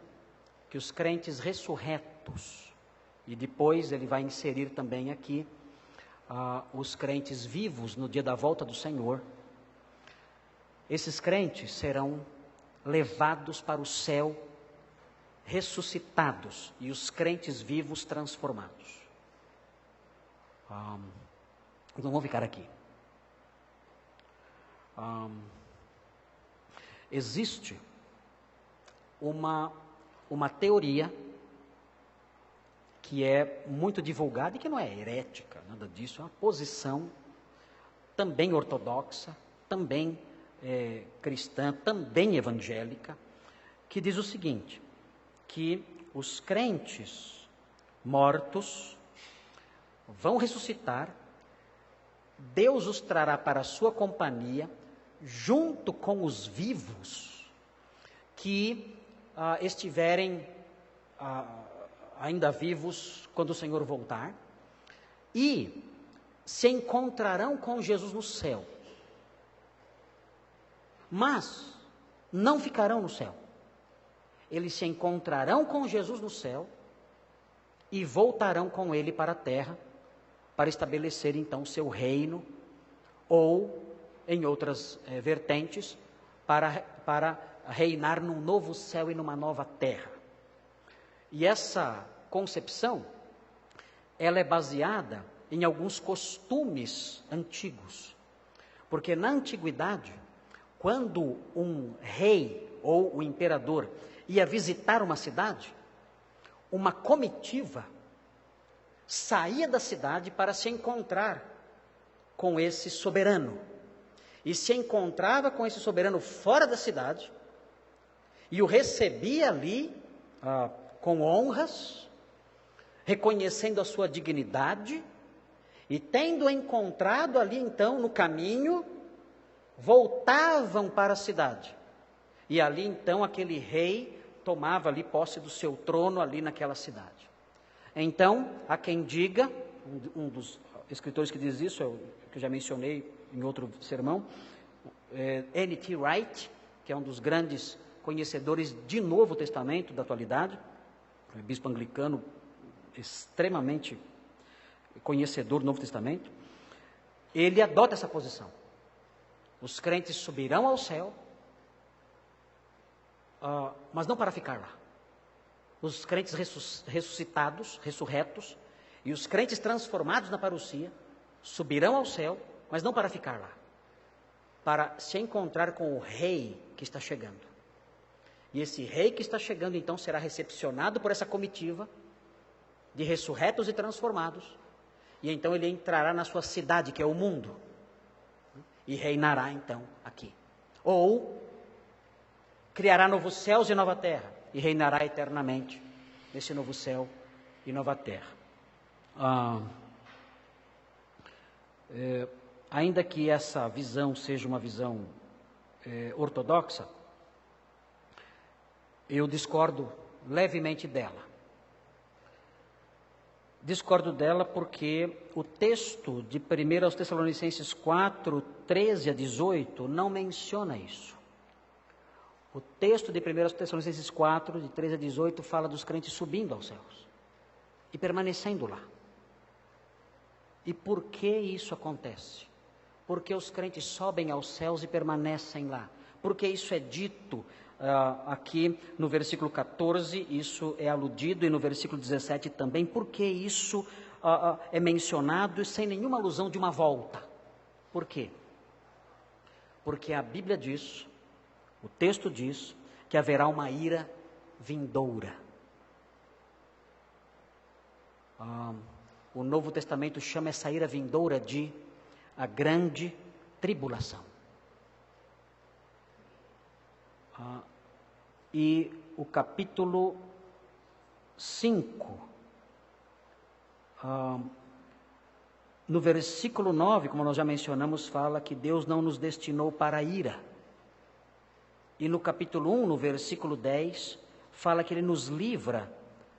que os crentes ressurretos, e depois ele vai inserir também aqui os crentes vivos no dia da volta do Senhor, esses crentes serão levados para o céu, ressuscitados, e os crentes vivos transformados. Então vamos ficar aqui. Existe uma teoria que é muito divulgada e que não é herética, nada disso, é uma posição também ortodoxa, também cristã, também evangélica, que diz o seguinte, que os crentes mortos vão ressuscitar, Deus os trará para a sua companhia, junto com os vivos que estiverem ainda vivos quando o Senhor voltar, e se encontrarão com Jesus no céu. Mas não ficarão no céu. Eles se encontrarão com Jesus no céu e voltarão com ele para a terra, para estabelecer então o seu reino, ou, em outras vertentes, para reinar num novo céu e numa nova terra. E essa concepção, ela é baseada em alguns costumes antigos. Porque na antiguidade, quando um rei ou o imperador ia visitar uma cidade, uma comitiva saía da cidade para se encontrar com esse soberano. E se encontrava com esse soberano fora da cidade, e o recebia ali com honras, reconhecendo a sua dignidade, e tendo encontrado ali então no caminho, voltavam para a cidade. E ali então aquele rei tomava ali posse do seu trono ali naquela cidade. Então, há quem diga, um dos escritores que diz isso, que eu já mencionei em outro sermão, N.T. Wright, que é um dos grandes conhecedores de Novo Testamento da atualidade, bispo anglicano, extremamente conhecedor do Novo Testamento, ele adota essa posição. Os crentes subirão ao céu, mas não para ficar lá. Os crentes ressuscitados, ressurretos, e os crentes transformados na parousia, subirão ao céu, mas não para ficar lá, para se encontrar com o rei que está chegando. E esse rei que está chegando, então, será recepcionado por essa comitiva de ressurretos e transformados, e então ele entrará na sua cidade, que é o mundo, e reinará, então, aqui. Ou criará novos céus e nova terra, e reinará eternamente nesse novo céu e nova terra. Ainda que essa visão seja uma visão ortodoxa, eu discordo levemente dela. Discordo dela porque o texto de 1 Tessalonicenses 4, 13 a 18, não menciona isso. O texto de 1 Tessalonicenses 4, de 13 a 18, fala dos crentes subindo aos céus e permanecendo lá. E por que isso acontece? Porque os crentes sobem aos céus e permanecem lá. Porque isso é dito aqui no versículo 14, isso é aludido, e no versículo 17 também. Por que isso é mencionado sem nenhuma alusão de uma volta? Por quê? Porque a Bíblia diz, o texto diz, que haverá uma ira vindoura. O Novo Testamento chama essa ira vindoura de a grande tribulação. E o capítulo 5, no versículo 9, como nós já mencionamos, fala que Deus não nos destinou para a ira. E no capítulo 1, no versículo 10, fala que Ele nos livra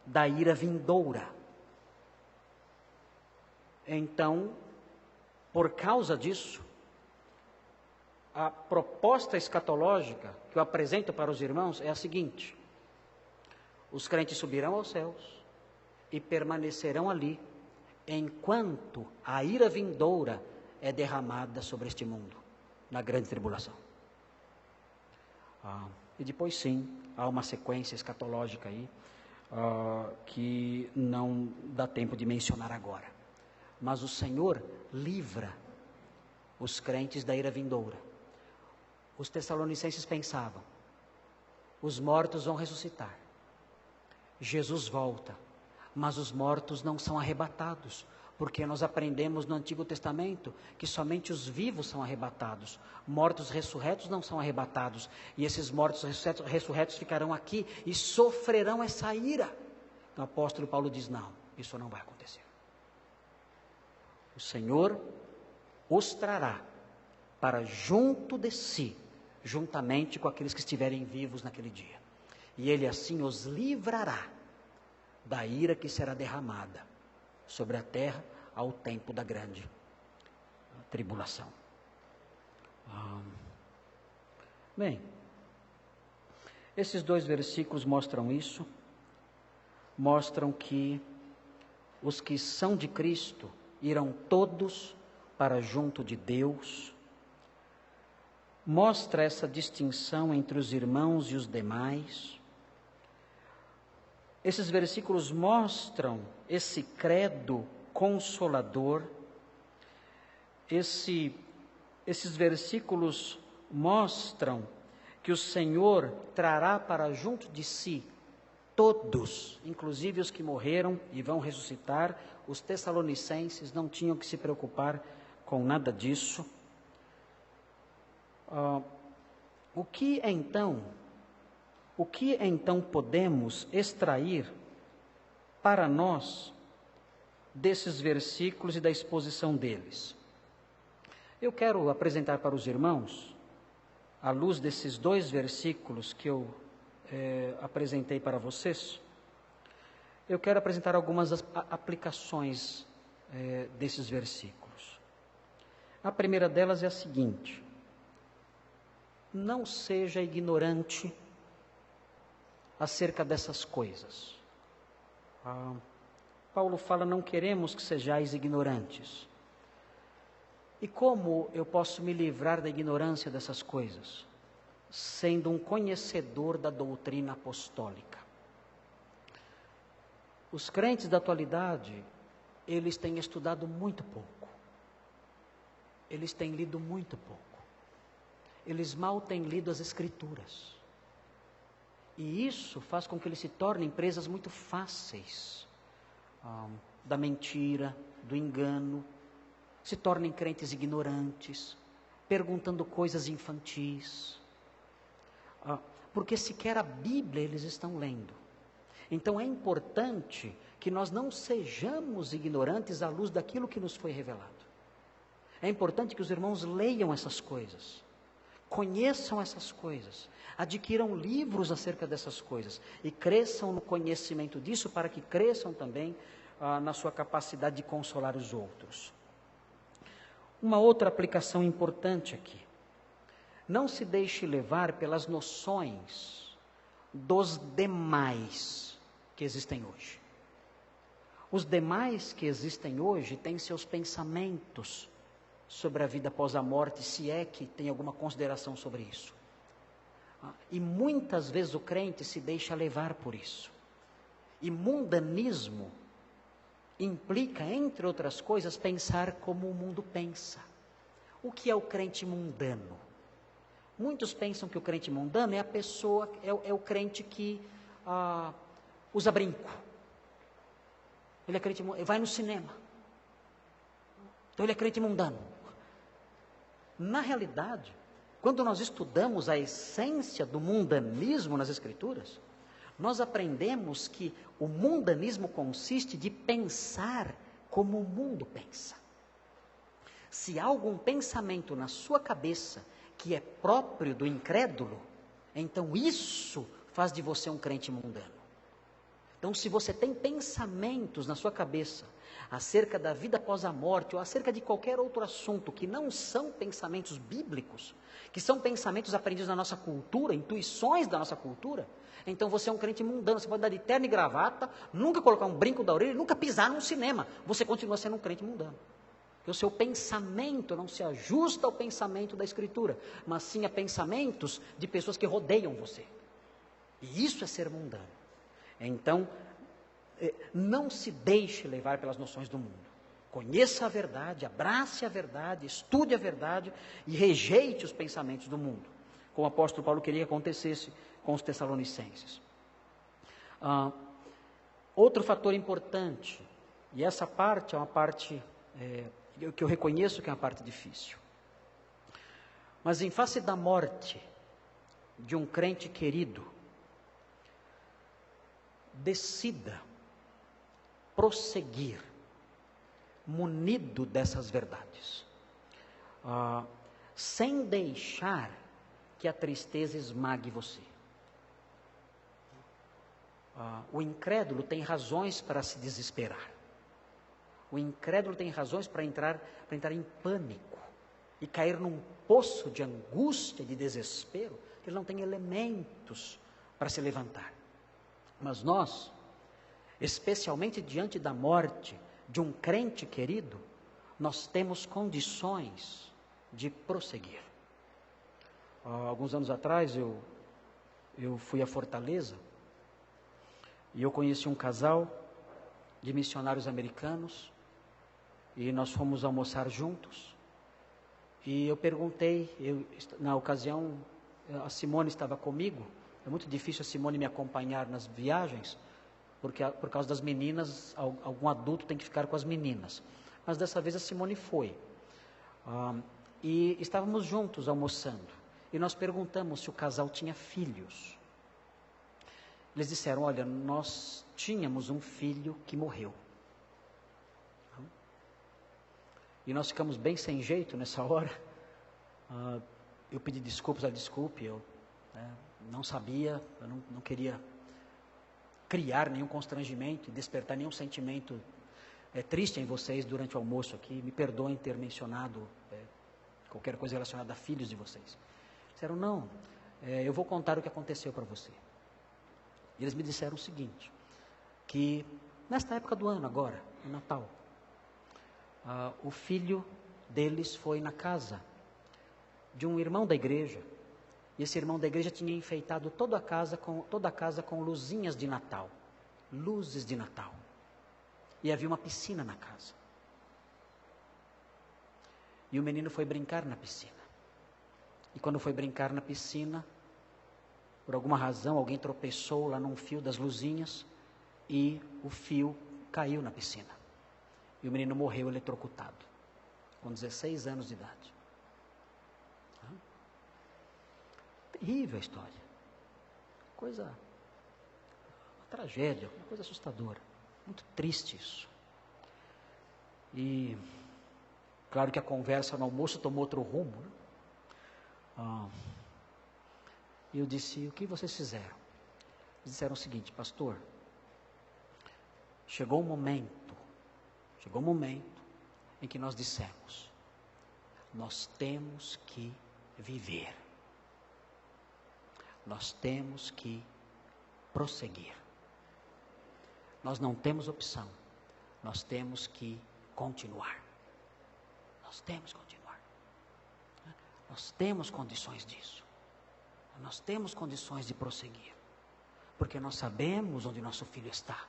da ira vindoura. Então, por causa disso, a proposta escatológica que eu apresento para os irmãos é a seguinte: Os crentes subirão aos céus e permanecerão ali, enquanto a ira vindoura é derramada sobre este mundo, na grande tribulação. E depois sim, há uma sequência escatológica aí, que não dá tempo de mencionar agora. Mas o Senhor livra os crentes da ira vindoura. Os tessalonicenses pensavam, os mortos vão ressuscitar. Jesus volta, mas os mortos não são arrebatados, porque nós aprendemos no Antigo Testamento que somente os vivos são arrebatados, mortos ressurretos não são arrebatados, e esses mortos ressurretos ficarão aqui e sofrerão essa ira. O apóstolo Paulo diz, não, isso não vai acontecer. O Senhor os trará para junto de si, juntamente com aqueles que estiverem vivos naquele dia. E Ele assim os livrará da ira que será derramada sobre a terra ao tempo da grande tribulação. Bem, esses 2 versículos mostram isso, mostram que os que são de Cristo irão todos para junto de Deus. Mostra essa distinção entre os irmãos e os demais. Esses versículos mostram esse credo consolador. Esses versículos mostram que o Senhor trará para junto de si todos, inclusive os que morreram e vão ressuscitar. Os tessalonicenses não tinham que se preocupar com nada disso. O que então podemos extrair para nós desses versículos e da exposição deles? Eu quero apresentar para os irmãos, à luz desses 2 versículos que eu apresentei para vocês, eu quero apresentar algumas aplicações desses versículos. A primeira delas é a seguinte: não seja ignorante acerca dessas coisas. Paulo fala, não queremos que sejais ignorantes. E como eu posso me livrar da ignorância dessas coisas? Sendo um conhecedor da doutrina apostólica. Os crentes da atualidade, eles têm estudado muito pouco. Eles têm lido muito pouco. Eles mal têm lido as Escrituras. E isso faz com que eles se tornem presas muito fáceis da mentira, do engano, se tornem crentes ignorantes, perguntando coisas infantis, porque sequer a Bíblia eles estão lendo. Então é importante que nós não sejamos ignorantes à luz daquilo que nos foi revelado. É importante que os irmãos leiam essas coisas, conheçam essas coisas, adquiram livros acerca dessas coisas e cresçam no conhecimento disso, para que cresçam também na sua capacidade de consolar os outros. Uma outra aplicação importante aqui: não se deixe levar pelas noções dos demais que existem hoje. Os demais que existem hoje têm seus pensamentos sobre a vida após a morte, se é que tem alguma consideração sobre isso. E muitas vezes o crente se deixa levar por isso. E mundanismo implica, entre outras coisas, pensar como o mundo pensa. O que é o crente mundano? Muitos pensam que o crente mundano é a pessoa, é o crente que usa brinco. Ele é crente, vai no cinema. Então ele é crente mundano. Na realidade, quando nós estudamos a essência do mundanismo nas Escrituras, nós aprendemos que o mundanismo consiste de pensar como o mundo pensa. Se há algum pensamento na sua cabeça que é próprio do incrédulo, então isso faz de você um crente mundano. Então, se você tem pensamentos na sua cabeça acerca da vida após a morte, ou acerca de qualquer outro assunto que não são pensamentos bíblicos, que são pensamentos aprendidos na nossa cultura, intuições da nossa cultura, então você é um crente mundano. Você pode dar de terno e gravata, nunca colocar um brinco da orelha, nunca pisar num cinema. Você continua sendo um crente mundano. Porque o seu pensamento não se ajusta ao pensamento da Escritura, mas sim a pensamentos de pessoas que rodeiam você. E isso é ser mundano. Então, não se deixe levar pelas noções do mundo. Conheça a verdade, abrace a verdade, estude a verdade e rejeite os pensamentos do mundo, como o apóstolo Paulo queria que acontecesse com os Tessalonicenses. Outro fator importante, e essa parte é uma parte que eu reconheço que é uma parte difícil. Mas em face da morte de um crente querido, decida prosseguir, munido dessas verdades, sem deixar que a tristeza esmague você. O incrédulo tem razões para se desesperar. O incrédulo tem razões para entrar em pânico e cair num poço de angústia, de desespero, que ele não tem elementos para se levantar. Mas nós, especialmente diante da morte de um crente querido, nós temos condições de prosseguir. Há alguns anos atrás eu fui a Fortaleza e eu conheci um casal de missionários americanos e nós fomos almoçar juntos. E eu perguntei, na ocasião a Simone estava comigo. É muito difícil a Simone me acompanhar nas viagens, porque por causa das meninas, algum adulto tem que ficar com as meninas. Mas dessa vez a Simone foi. E estávamos juntos almoçando. E nós perguntamos se o casal tinha filhos. Eles disseram: olha, nós tínhamos um filho que morreu. E nós ficamos bem sem jeito nessa hora. Eu pedi desculpas, desculpe, eu não sabia, eu não queria criar nenhum constrangimento e despertar nenhum sentimento triste em vocês durante o almoço aqui. Me perdoem ter mencionado qualquer coisa relacionada a filhos de vocês. Disseram: não, eu vou contar o que aconteceu para você. E eles me disseram o seguinte, que nesta época do ano agora, no Natal, o filho deles foi na casa de um irmão da igreja, e esse irmão da igreja tinha enfeitado toda a casa com luzinhas de Natal, luzes de Natal, e havia uma piscina na casa, e o menino foi brincar na piscina, e quando foi brincar na piscina, por alguma razão alguém tropeçou lá num fio das luzinhas, e o fio caiu na piscina. E o menino morreu eletrocutado, com 16 anos de idade. Terrível a história. Uma tragédia, uma coisa assustadora. Muito triste isso. E, claro que a conversa no almoço tomou outro rumo, né? E eu disse: o que vocês fizeram? Eles disseram o seguinte: pastor, chegou um momento em que nós dissemos: nós temos que viver, nós temos que prosseguir, nós não temos opção, nós temos que continuar, nós temos condições disso, nós temos condições de prosseguir, porque nós sabemos onde nosso filho está.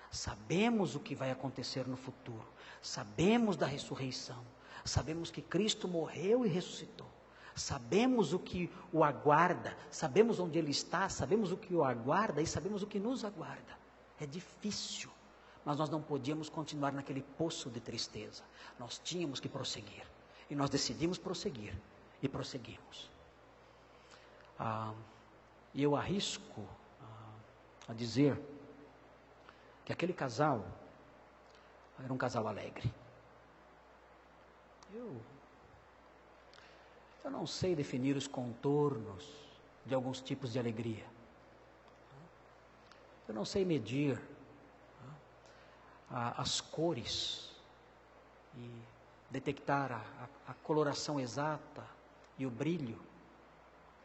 Sabemos o que vai acontecer no futuro, sabemos da ressurreição, sabemos que Cristo morreu e ressuscitou, sabemos o que o aguarda, sabemos onde Ele está, sabemos o que o aguarda e sabemos o que nos aguarda. É difícil, mas nós não podíamos continuar naquele poço de tristeza, nós tínhamos que prosseguir, e nós decidimos prosseguir, e prosseguimos. E eu arrisco a dizer que aquele casal era um casal alegre. Eu não sei definir os contornos de alguns tipos de alegria. Eu não sei medir as cores e detectar a coloração exata e o brilho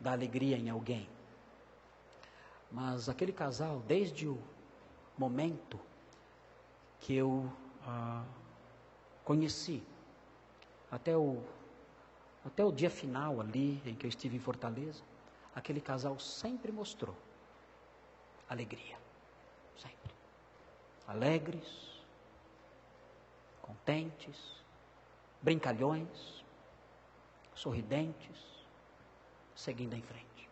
da alegria em alguém. Mas aquele casal, desde o momento que eu conheci, até o dia final ali, em que eu estive em Fortaleza, aquele casal sempre mostrou alegria, sempre. Alegres, contentes, brincalhões, sorridentes, seguindo em frente.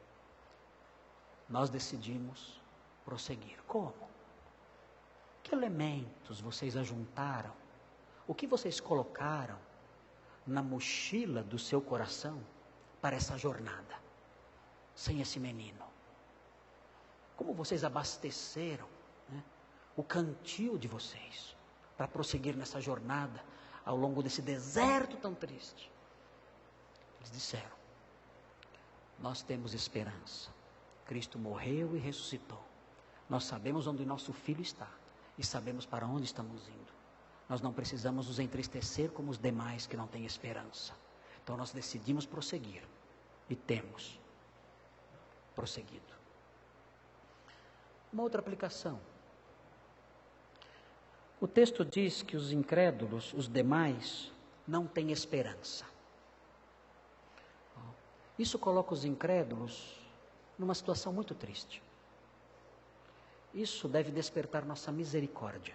Nós decidimos prosseguir. Como? Que elementos vocês ajuntaram? O que vocês colocaram na mochila do seu coração para essa jornada, sem esse menino? Como vocês abasteceram, né, o cantil de vocês para prosseguir nessa jornada ao longo desse deserto tão triste? Eles disseram: nós temos esperança. Cristo morreu e ressuscitou. Nós sabemos onde nosso filho está e sabemos para onde estamos indo. Nós não precisamos nos entristecer como os demais que não têm esperança. Então nós decidimos prosseguir e temos prosseguido. Uma outra aplicação. O texto diz que os incrédulos, os demais, não têm esperança. Isso coloca os incrédulos numa situação muito triste. Isso deve despertar nossa misericórdia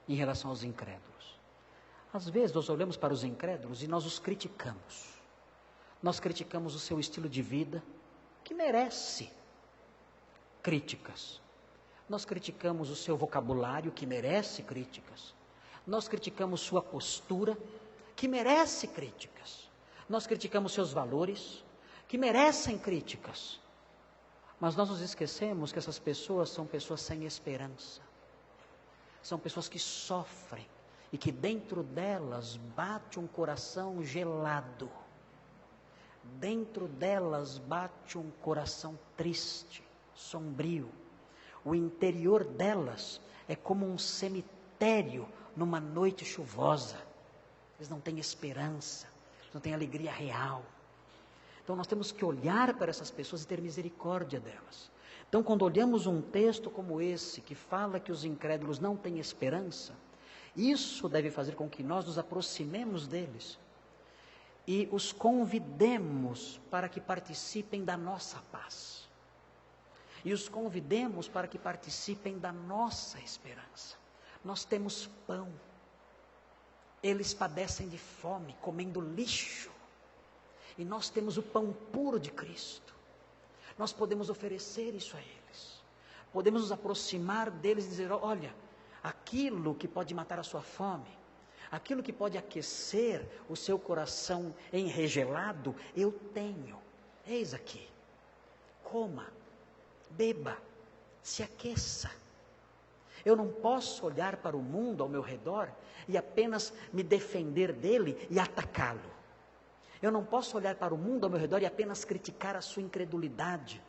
em relação aos incrédulos. Às vezes nós olhamos para os incrédulos e nós os criticamos. Nós criticamos o seu estilo de vida, que merece críticas. Nós criticamos o seu vocabulário, que merece críticas. Nós criticamos sua postura, que merece críticas. Nós criticamos seus valores, que merecem críticas. Mas nós nos esquecemos que essas pessoas são pessoas sem esperança. São pessoas que sofrem e que dentro delas bate um coração gelado. Dentro delas bate um coração triste, sombrio. O interior delas é como um cemitério numa noite chuvosa. Eles não têm esperança, não têm alegria real. Então nós temos que olhar para essas pessoas e ter misericórdia delas. Então quando olhamos um texto como esse, que fala que os incrédulos não têm esperança, isso deve fazer com que nós nos aproximemos deles e os convidemos para que participem da nossa paz. E os convidemos para que participem da nossa esperança. Nós temos pão. Eles padecem de fome, comendo lixo. E nós temos o pão puro de Cristo. Nós podemos oferecer isso a eles. Podemos nos aproximar deles e dizer: olha, aquilo que pode matar a sua fome, aquilo que pode aquecer o seu coração enregelado, eu tenho. Eis aqui. Coma, beba, se aqueça. Eu não posso olhar para o mundo ao meu redor e apenas me defender dele e atacá-lo. Eu não posso olhar para o mundo ao meu redor e apenas criticar a sua incredulidade,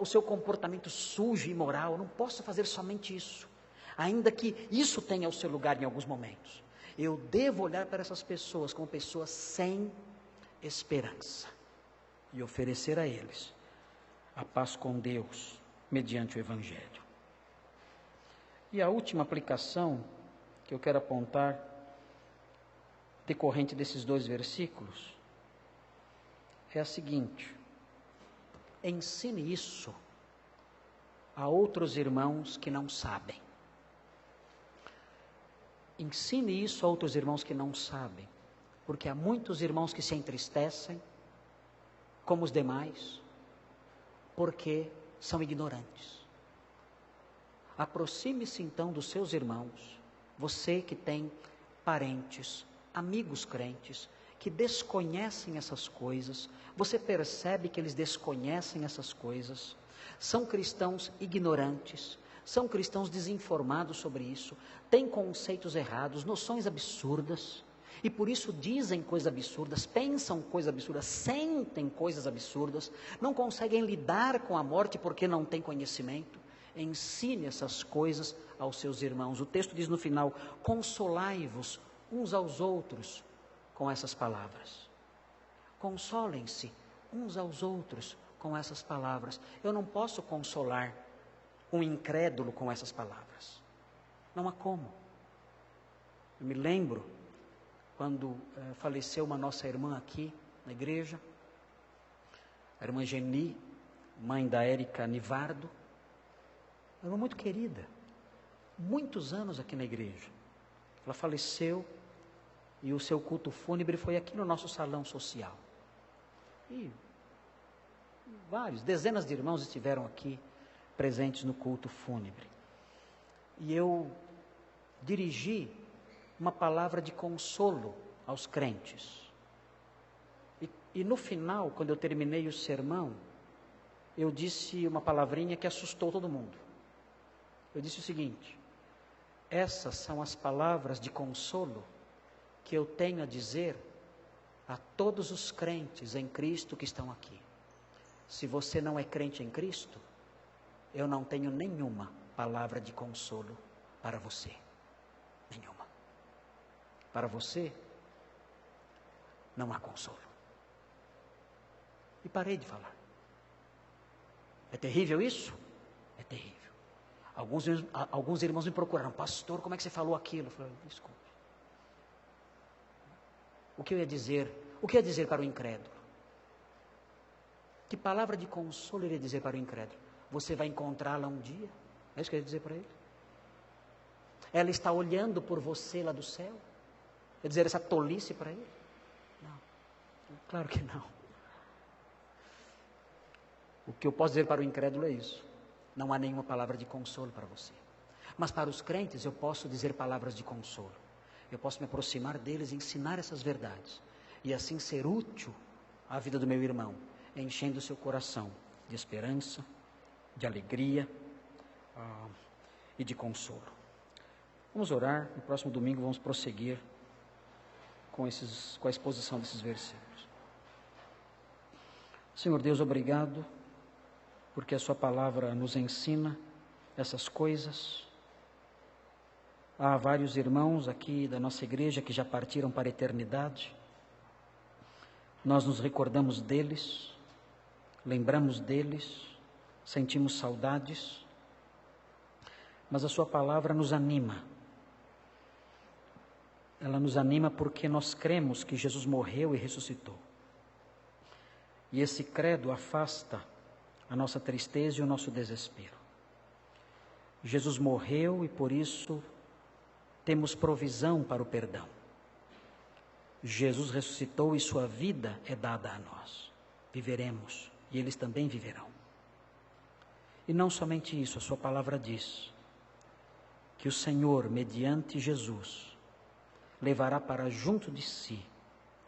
o seu comportamento sujo e imoral. Eu não posso fazer somente isso, ainda que isso tenha o seu lugar em alguns momentos. Eu devo olhar para essas pessoas como pessoas sem esperança e oferecer a eles a paz com Deus mediante o Evangelho. E a última aplicação que eu quero apontar, decorrente desses dois versículos, é a seguinte: ensine isso a outros irmãos que não sabem. Ensine isso a outros irmãos que não sabem, porque há muitos irmãos que se entristecem, como os demais, porque são ignorantes. Aproxime-se então dos seus irmãos, você que tem parentes, amigos crentes, que desconhecem essas coisas. Você percebe que eles desconhecem essas coisas, são cristãos ignorantes, são cristãos desinformados sobre isso, têm conceitos errados, noções absurdas, e por isso dizem coisas absurdas, pensam coisas absurdas, sentem coisas absurdas, não conseguem lidar com a morte porque não têm conhecimento. ensine essas coisas aos seus irmãos. O texto diz no final: consolai-vos uns aos outros com essas palavras. Consolem-se uns aos outros com essas palavras. Eu não posso consolar um incrédulo com essas palavras. Não há como. Eu me lembro quando faleceu uma nossa irmã aqui na igreja, a irmã Geni, mãe da Érica Nivardo, uma irmã muito querida, muitos anos aqui na igreja. Ela faleceu e o seu culto fúnebre foi aqui no nosso salão social. E dezenas de irmãos estiveram aqui presentes no culto fúnebre. E eu dirigi uma palavra de consolo aos crentes. E no final, quando eu terminei o sermão, eu disse uma palavrinha que assustou todo mundo. Eu disse o seguinte: essas são as palavras de consolo que eu tenho a dizer a todos os crentes em Cristo que estão aqui. Se você não é crente em Cristo, eu não tenho nenhuma palavra de consolo para você. Nenhuma. Para você, não há consolo. E parei de falar. É terrível isso? É terrível. Alguns irmãos me procuraram: pastor, como é que você falou aquilo? Eu falei: desculpe. O que eu ia dizer? O que eu ia dizer para o incrédulo? Que palavra de consolo eu iria dizer para o incrédulo? Você vai encontrá-la um dia? É isso que eu ia dizer para ele? Ela está olhando por você lá do céu? Eu ia dizer essa tolice para ele? Não, claro que não. O que eu posso dizer para o incrédulo é isso: não há nenhuma palavra de consolo para você. Mas para os crentes eu posso dizer palavras de consolo. Eu posso me aproximar deles e ensinar essas verdades, e assim ser útil à vida do meu irmão, enchendo o seu coração de esperança, de alegria e de consolo. Vamos orar. No próximo domingo vamos prosseguir com a exposição desses versículos. Senhor Deus, obrigado, porque a sua palavra nos ensina essas coisas. Há vários irmãos aqui da nossa igreja que já partiram para a eternidade. Nós nos recordamos deles, lembramos deles, sentimos saudades, mas a sua palavra nos anima. Ela nos anima porque nós cremos que Jesus morreu e ressuscitou. E esse credo afasta a nossa tristeza e o nosso desespero. Jesus morreu e por isso temos provisão para o perdão. Jesus ressuscitou e sua vida é dada a nós. Viveremos e eles também viverão. E não somente isso, a sua palavra diz que o Senhor, mediante Jesus, levará para junto de si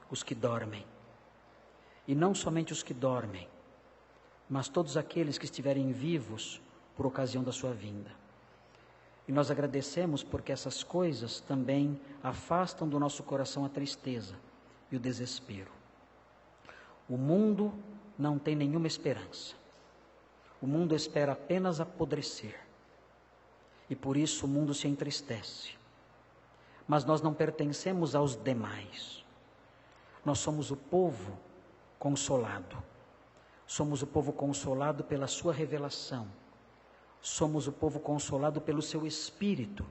os que dormem. E não somente os que dormem, mas todos aqueles que estiverem vivos por ocasião da sua vinda. E nós agradecemos porque essas coisas também afastam do nosso coração a tristeza e o desespero. O mundo não tem nenhuma esperança. O mundo espera apenas apodrecer. E por isso o mundo se entristece. Mas nós não pertencemos aos demais. Nós somos o povo consolado. Somos o povo consolado pela sua revelação. Somos o povo consolado pelo seu Espírito,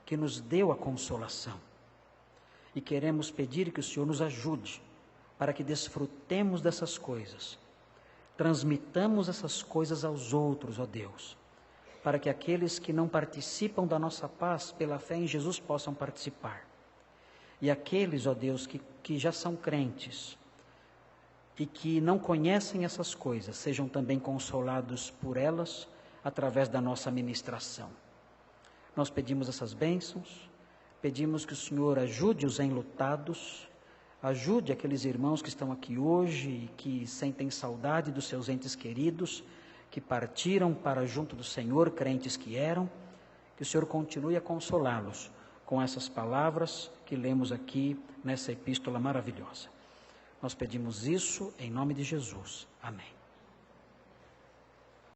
que nos deu a consolação. E queremos pedir que o Senhor nos ajude, para que desfrutemos dessas coisas, transmitamos essas coisas aos outros, ó Deus, para que aqueles que não participam da nossa paz, pela fé em Jesus, possam participar. E aqueles, ó Deus, que já são crentes, e que não conhecem essas coisas, sejam também consolados por elas, através da nossa ministração. Nós pedimos essas bênçãos, pedimos que o Senhor ajude os enlutados, ajude aqueles irmãos que estão aqui hoje e que sentem saudade dos seus entes queridos, que partiram para junto do Senhor, crentes que eram, que o Senhor continue a consolá-los com essas palavras que lemos aqui nessa epístola maravilhosa. Nós pedimos isso em nome de Jesus. Amém.